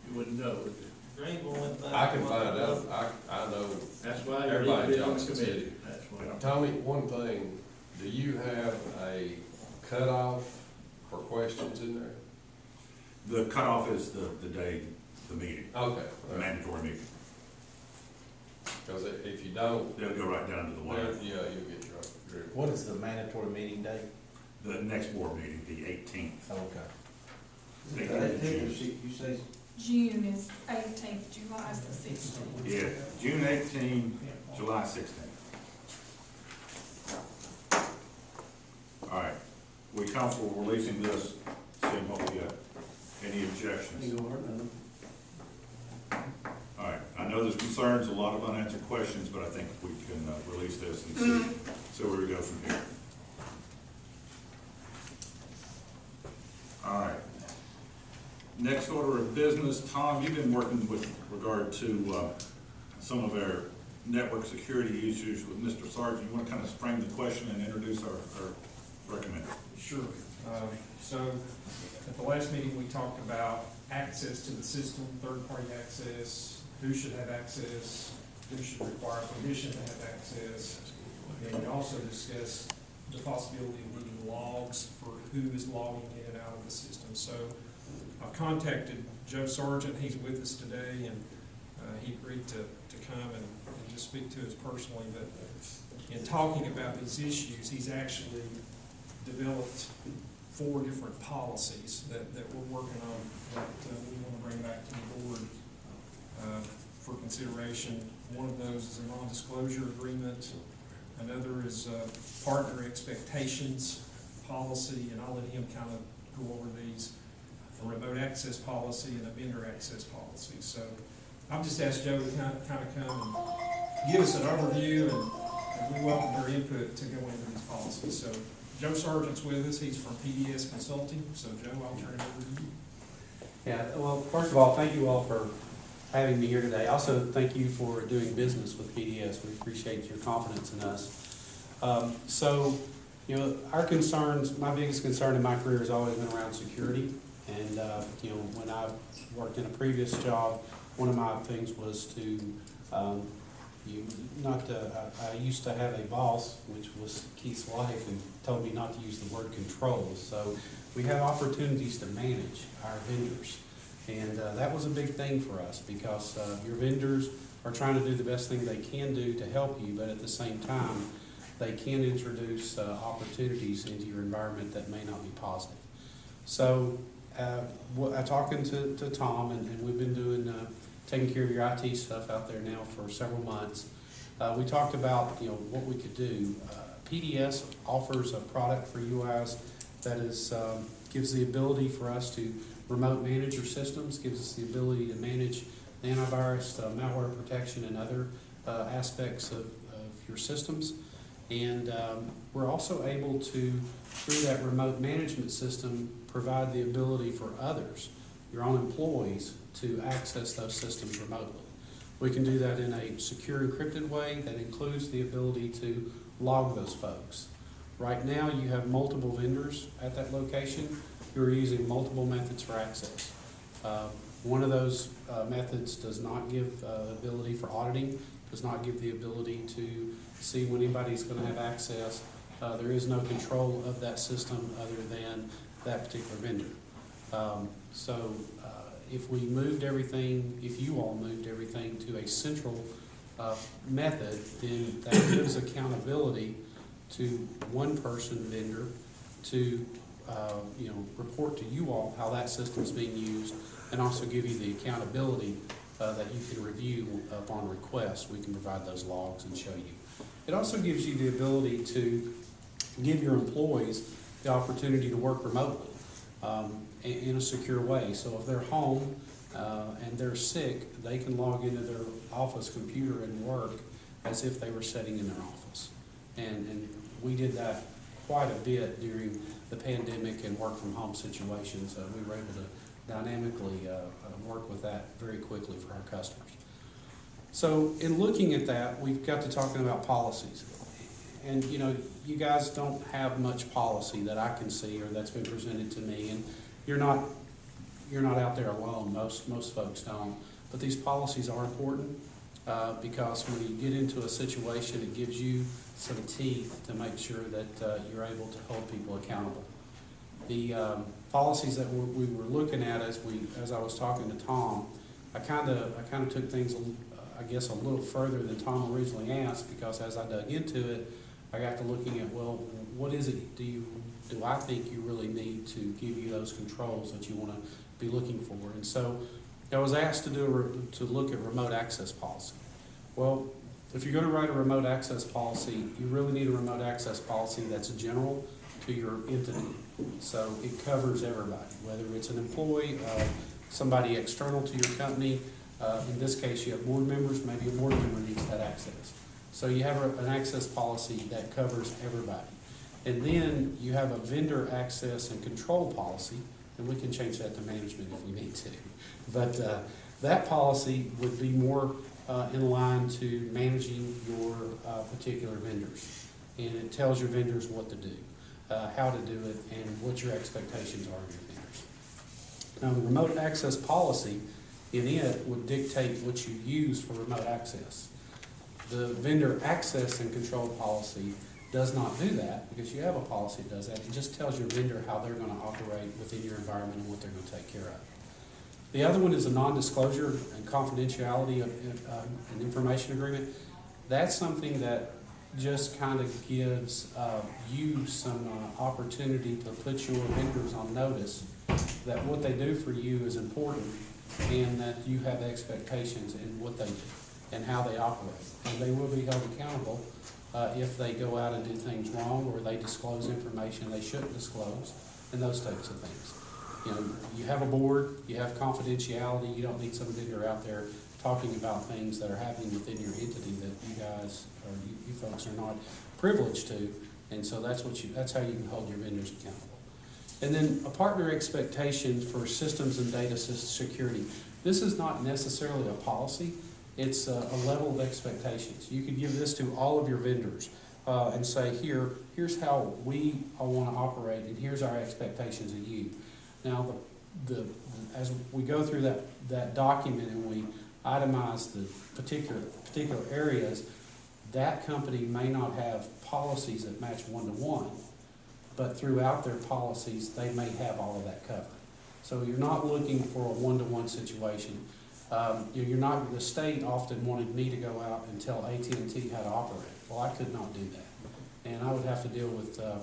You wouldn't know, would you? Greenville went back. I can find out, I know. That's why you Everybody need in to be on the Johnson committee. City. That's why. Tommy, one thing, do you have a cutoff for questions in there? The cutoff is the day, the meeting, Okay. the mandatory meeting. Because if you don't, They'll go right down to the wire. yeah, you'll get your group. What is the mandatory meeting date? The next board meeting, the 18th. Okay. 18th. You say June is 18th, July is the 16th. Yeah, June 18, July 16. All right, we comfortable releasing this, seeing what we got? Any objections? you are, no. All right, I know there's concerns, a lot of unanswered questions, but I think we can release this and see where we go from here. All right. Next order of business, Tom, you've been working with regard to some of our network security issues with Mr. Sargent. You want to kind of frame the question and introduce our recommender? Sure. So at the last meeting, we talked about access to the system, third-party access, who should have access, who should require permission to have access. And we also discussed the possibility of needing logs for who is logging in and out of the system. So I've contacted Joe Sargent, he's with us today, and he agreed to come and just speak to us personally. But in talking about these issues, he's actually developed 4 different policies that we're working on that we want to bring back to the board for consideration. One of those is a non-disclosure agreement. Another is partner expectations policy, and I'll let him kind of go over these. A remote access policy and a vendor access policy. So I've just asked Joe to kind of come and give us an overview, and we welcome their input to go into these policies. So Joe Sargent's with us, he's from PDS Consulting, so Joe, I'll turn it over to you. Yeah, well, first of all, thank you all for having me here today. Also, thank you for doing business with PDS. We appreciate your confidence in us. So, you know, our concerns, my biggest concern in my career has always been around security. And, you know, when I worked in a previous job, one of my things was to, I used to have a boss, which was Keith's wife, and told me not to use the word control. So we have opportunities to manage our vendors. And that was a big thing for us because your vendors are trying to do the best thing they can do to help you, but at the same time, they can introduce opportunities into your environment that may not be positive. So I'm talking to Tom, and we've been doing taking care of your IT stuff out there now for several months. We talked about, you know, what we could do. PDS offers a product for UIs that is gives the ability for us to remote manage your systems, gives us the ability to manage the antivirus, malware protection, and other aspects of your systems. And we're also able to, through that remote management system, provide the ability for others, your own employees, to access those systems remotely. We can do that in a secure, encrypted way that includes the ability to log those folks. Right now, you have multiple vendors at that location who are using multiple methods for access. One of those methods does not give ability for auditing, does not give the ability to see when anybody's going to have access. There is no control of that system other than that particular vendor. If we moved everything, if you all moved everything to a central method, then that gives accountability to one person vendor to report to you all how that system is being used, and also give you the accountability that you can review upon request. We can provide those logs and show you. It also gives you the ability to give your employees the opportunity to work remotely in a secure way. So if they're home and they're sick, they can log into their office computer and work as if they were sitting in their office. And we did that quite a bit during the pandemic and work from home situations. We were able to dynamically work with that very quickly for our customers. So in looking at that, we've got to talking about policies. And you know, you guys don't have much policy that I can see or that's been presented to me, and you're not out there alone. Most folks don't. But these policies are important because when you get into a situation, it gives you some teeth to make sure that you're able to hold people accountable. The policies that we were looking at as I was talking to Tom, I kind of took things, I guess, a little further than Tom originally asked, because as I dug into it, I got to looking at, well, what is it do I think you really need to give you those controls that you want to be looking for? And so I was asked to look at remote access policy. Well, if you're going to write a remote access policy, you really need a remote access policy that's general to your entity. So it covers everybody, whether it's an employee, somebody external to your company. In this case, you have board members, maybe a board member needs that access. So you have an access policy that covers everybody. And then you have a vendor access and control policy, and we can change that to management if we need to. But that policy would be more in line to managing your particular vendors. And it tells your vendors what to do, how to do it, and what your expectations are of your vendors. Now, the remote access policy in it would dictate what you use for remote access. The vendor access and control policy does not do that, because you have a policy that does that. It just tells your vendor how they're going to operate within your environment and what they're going to take care of. The other one is a non-disclosure and confidentiality of an information agreement. That's something that just kind of gives you some opportunity to put your vendors on notice that what they do for you is important, and that you have expectations in what they do and how they operate. And they will be held accountable if they go out and do things wrong, or they disclose information they shouldn't disclose, and those types of things. You know, you have a board, you have confidentiality, you don't need some vendor out there talking about things that are happening within your entity that you guys, or you folks are not privileged to, and so that's how you can hold your vendors accountable. And then a partner expectation for systems and data security. This is not necessarily a policy, it's a level of expectations. You could give this to all of your vendors and say, here's how we want to operate, and here's our expectations of you. Now, as we go through that document and we itemize the particular areas, that company may not have policies that match one-to-one, but throughout their policies, they may have all of that covered. So you're not looking for a one-to-one situation. You're not, the state often wanted me to go out and tell AT&T how to operate. Well, I could not do that. And I would have to deal with, the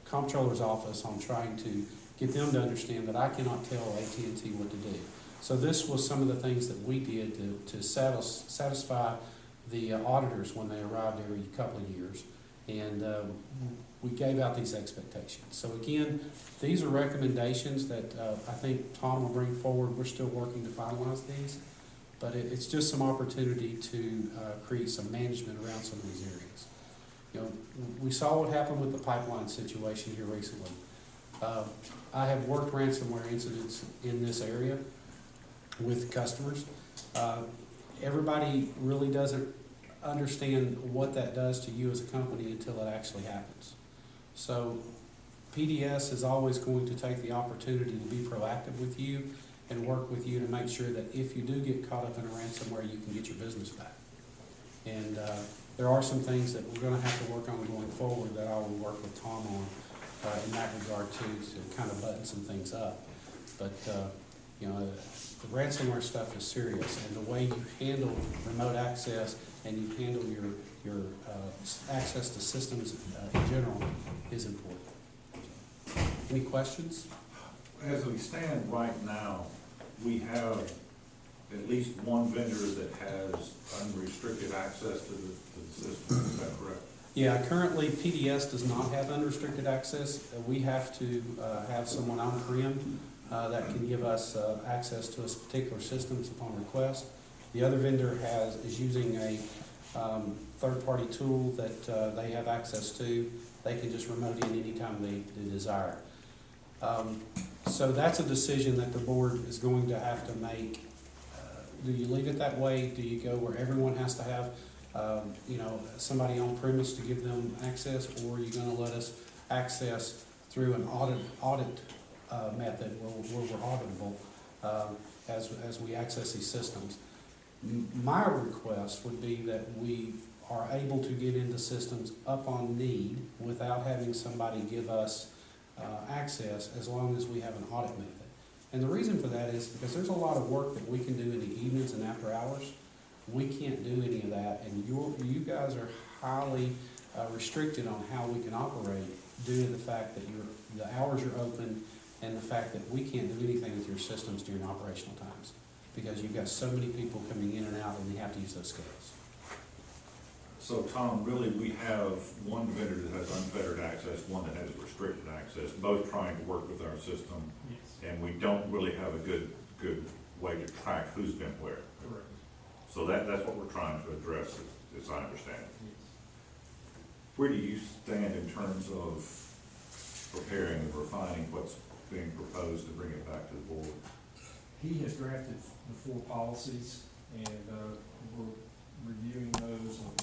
comptroller's office on trying to get them to understand that I cannot tell AT&T what to do. So this was some of the things that we did to satisfy the auditors when they arrived every couple of years. And we gave out these expectations. So again, these are recommendations that I think Tom will bring forward. We're still working to finalize these, but it's just some opportunity to create some management around some of these areas. You know, we saw what happened with the pipeline situation here recently. I have worked ransomware incidents in this area with customers. Everybody really doesn't understand what that does to you as a company until it actually happens. So PDS is always going to take the opportunity to be proactive with you and work with you to make sure that if you do get caught up in a ransomware, you can get your business back. And there are some things that we're going to have to work on going forward that I will work with Tom on in that regard too, to kind of button some things up. But the ransomware stuff is serious, and the way you handle remote access and you handle your access to systems in general is important. Any questions? As we stand right now, we have at least one vendor that has unrestricted access to the system, is that correct? Yeah, currently PDS does not have unrestricted access. We have to have someone on-prem that can give us access to a particular systems upon request. The other vendor is using a third-party tool that they have access to. They can just remote in anytime they desire. So that's a decision that the board is going to have to make. Do you leave it that way? Do you go where everyone has to have somebody on premise to give them access, or are you going to let us access through an audit method where we're auditable as we access these systems? My request would be that we are able to get into systems up on need without having somebody give us access, as long as we have an audit method. And the reason for that is because there's a lot of work that we can do in the evenings and after hours. We can't do any of that, and you guys are highly restricted on how we can operate due to the fact that the hours are open and the fact that we can't do anything with your systems during operational times because you've got so many people coming in and out and they have to use those scales. So Tom, really we have one vendor that has unfettered access, one that has restricted access, both trying to work with our system. Yes. And we don't really have a good way to track who's been where. Correct. So that's what we're trying to address, as I understand it. Yes. Where do you stand in terms of preparing and refining what's being proposed to bring it back to the board? He has drafted the 4 policies, and we're reviewing those and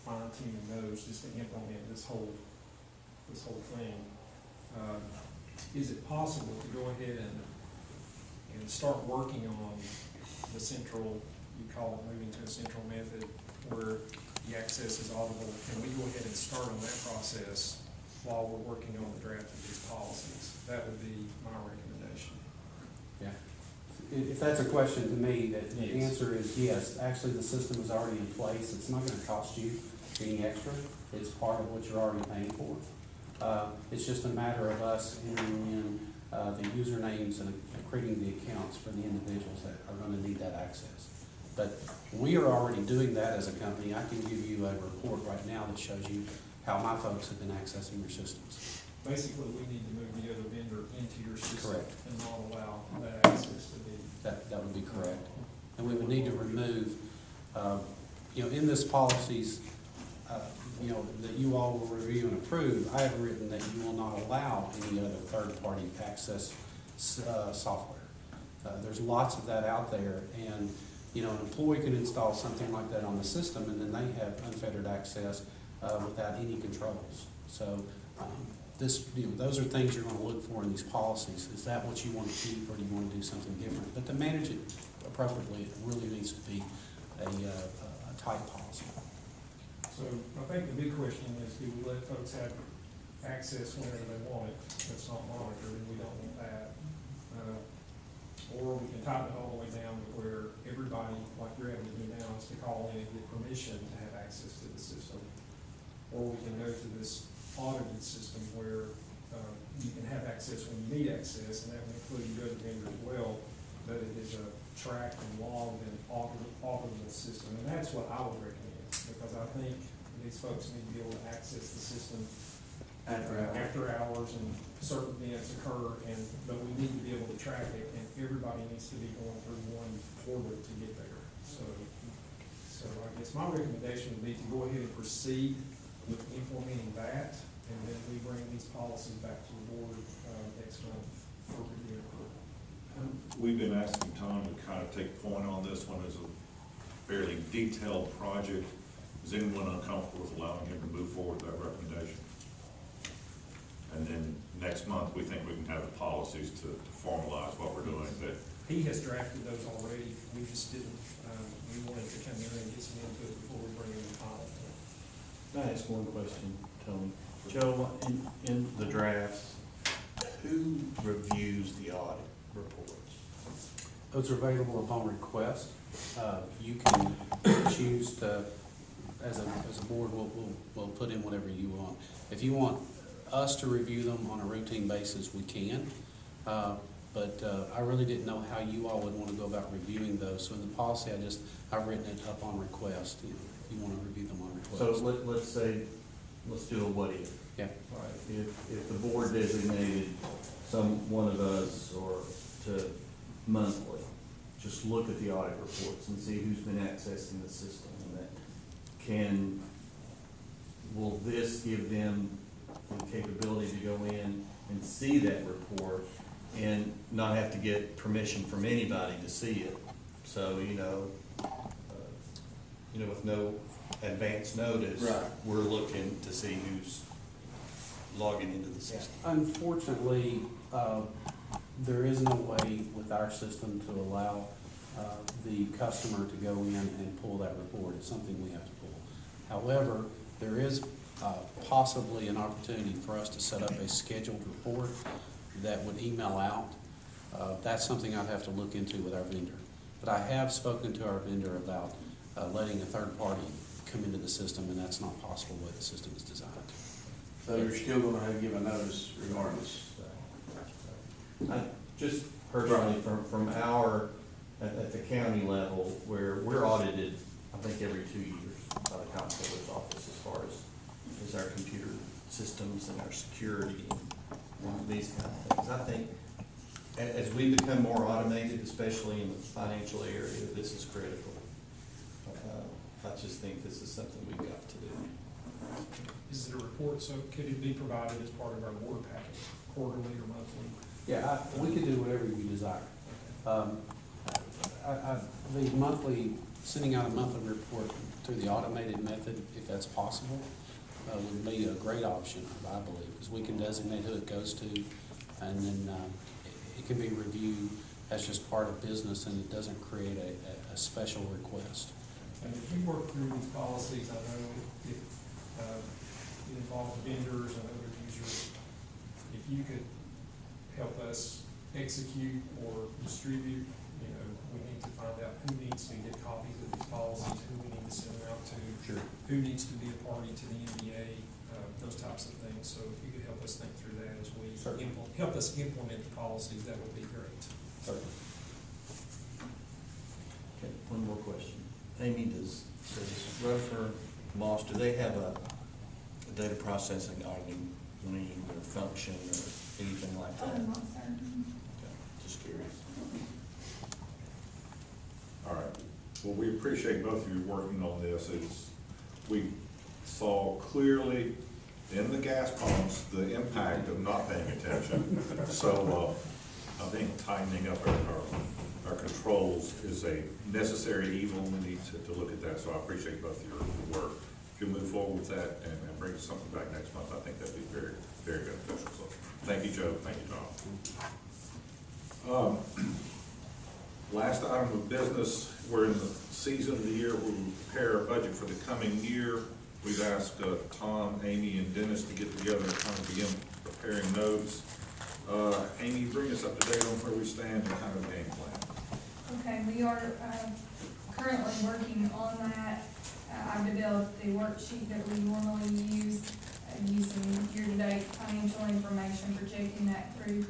fine-tuning those just to implement this whole thing. Is it possible to go ahead and start working on the central, you call it moving to a central method where the access is audible? Can we go ahead and start on that process while we're working on the draft of these policies? That would be my recommendation. Yeah. If that's a question to me, the Yes. answer is yes. Actually, the system is already in place. It's not going to cost you any extra. It's part of what you're already paying for. It's just a matter of us entering in the usernames and creating the accounts for the individuals that are going to need that access. But we are already doing that as a company. I can give you a report right now that shows you how my folks have been accessing your systems. basically, we need to move the other vendor into your system. Correct. And not allow that access to be. That would be correct. And we would need to remove, in this policies, that you all will review and approve, I have written that you will not allow any other third-party access software. There's lots of that out there, and, an employee can install something like that on the system, and then they have unfettered access without any controls. So, those are things you're gonna look for in these policies. Is that what you want to keep, or do you want to do something different? But to manage it appropriately, it really needs to be a tight policy. So I think the big question is, do we let folks have access whenever they want it? That's not monitored, and we don't want that. Or we can tighten it all the way down to where everybody, like you're having to do now, is to call in and get permission to have access to the system. Or we can go to this audited system where you can have access when you need access, and that would include your other vendor as well, but it is a tracked and logged and auditable system, and that's what I would recommend, because I think these folks need to be able to access the system after hours and certain events occur, but we need to be able to track it, and everybody needs to be going through one portal to get there. So I guess my recommendation would be to go ahead and proceed with implementing that, and then we bring these policies back to the board next month for review. We've been asking Tom to kind of take point on this one as a fairly detailed project. Is anyone uncomfortable with allowing him to move forward with that recommendation? And then next month, we think we can have the policies to formalize what we're doing, but He has drafted those already, we just didn't, we wanted to come in and get some input before we bring in the final. Can I ask one question, Tony? Joe, in the drafts, who reviews the audit reports? Those are available upon request. You can choose to, as a board, we'll put in whatever you want. If you want us to review them on a routine basis, we can. But I really didn't know how you all would want to go about reviewing those. So in the policy, I've written it up on request. If you want to review them on request. So let's say, let's do a what if. Yeah. All right, if the board designated one of us or to monthly, just look at the audit reports and see who's been accessing the system, and will this give them the capability to go in and see that report and not have to get permission from anybody to see it? So, with no advance notice, Right. we're looking to see who's logging into the system. Unfortunately, there is no way with our system to allow the customer to go in and pull that report. It's something we have to pull. However, there is possibly an opportunity for us to set up a scheduled report that would email out. That's something I'd have to look into with our vendor. But I have spoken to our vendor about letting a third party come into the system, and that's not possible the way the system is designed. So you're still gonna have to give a notice regardless. I just personally, from at the county level, where we're audited, I think every 2 years by the comptroller's office as far as our computer systems and our security and these kind of things. I think as we become more automated, especially in the financial area, this is critical. I just think this is something we've got to do. Is it a report, so could it be provided as part of our board packet, quarterly or monthly? Yeah, we could do whatever you desire. The monthly, sending out a monthly report through the automated method, if that's possible, would be a great option, I believe, because we can designate who it goes to, and then it can be reviewed as just part of business, and it doesn't create a special request. And if you work through these policies, I know if it involves vendors and other users, if you could help us execute or distribute, we need to find out who needs to get copies of these policies, who we need to send them out to, Sure. who needs to be a party to the NBA, those types of things. So if you could help us think through that as we help us implement the policies, that would be great. Certainly. Okay, one more question. Amy, does Rutherford, Moss, do they have a data processing auditing lean or function or anything like that? I'm not certain. Okay, just curious. All right, well, we appreciate both of you working on this. We saw clearly in the gas pumps, the impact of not paying attention. So, I think tightening up our controls is a necessary evil. We need to look at that, so I appreciate both of your work. If you move forward with that and bring something back next month, I think that'd be very, very beneficial. So, thank you, Joe, thank you, Tom. Last item of business, we're in the season of the year where we prepare a budget for the coming year. We've asked Tom, Amy, and Dennis to get together and kind of begin preparing notes. Amy, bring us up to date on where we stand and kind of game plan. Okay, we are currently working on that. I've developed the worksheet that we normally use, using year-to-date financial information, projecting that through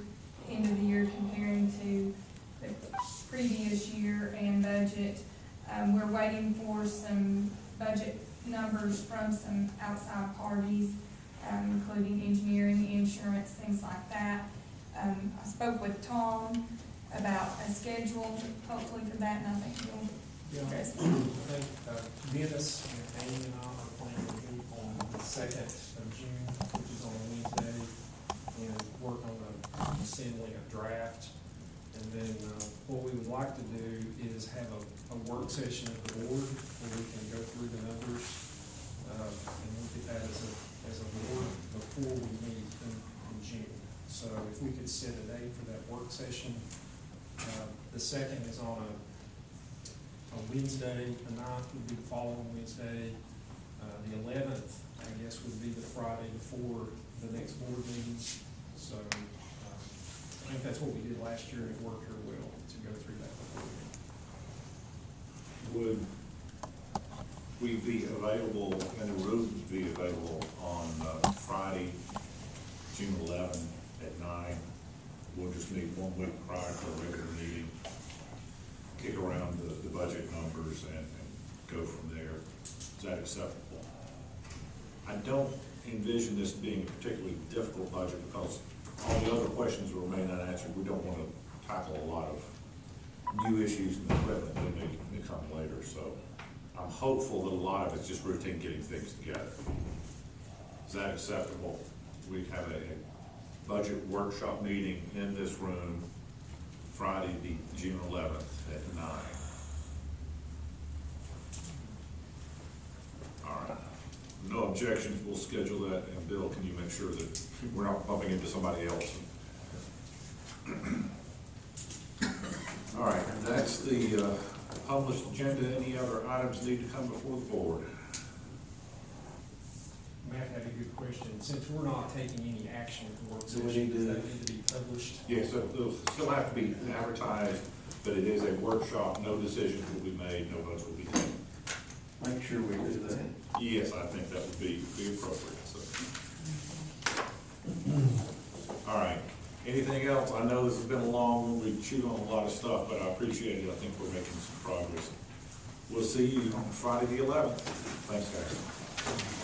end of the year, comparing to the previous year and budget. We're waiting for some budget numbers from some outside parties, including engineering, insurance, things like that. I spoke with Tom about a schedule, hopefully for that, and I think he'll address that. I think Dennis and Amy and I are planning to meet on the 2nd of June, which is on a Wednesday, and work on assembling a draft. And then what we would like to do is have a work session of the board where we can go through the numbers and look at that as a board before we meet in June. So if we could set a date for that work session, the 2nd is on a Wednesday, the 9th would be the following Wednesday, the 11th, I guess, would be the Friday before the next board meeting. So I think that's what we did last year, and it worked very well to go through that before. Would we be available, and the room would be available on Friday, June 11th at 9? We'll just meet 1 week prior to a regular meeting, kick around the budget numbers and go from there. Is that acceptable? I don't envision this being a particularly difficult budget because all the other questions remain unanswered. We don't want to tackle a lot of new issues and equipment that may come later. So I'm hopeful that a lot of it's just routine getting things together. Is that acceptable? We have a budget workshop meeting in this room Friday, the June 11th at 9. All right. No objections, we'll schedule that, and Bill, can you make sure that we're not bumping into somebody else? All right, that's the published agenda. Any other items need to come before the board? Matt had a good question. Since we're not taking any action at the work Do we session, need does to- that need to be published? Yes, so it'll still have to be advertised, but it is a workshop. No decisions will be made, no votes will be taken. Make sure we do that. Yes, I think that would be appropriate, so. All right, anything else? I know this has been a long one, we've chewed on a lot of stuff, but I appreciate it. I think we're making some progress. We'll see you on Friday the 11th. Thanks, guys.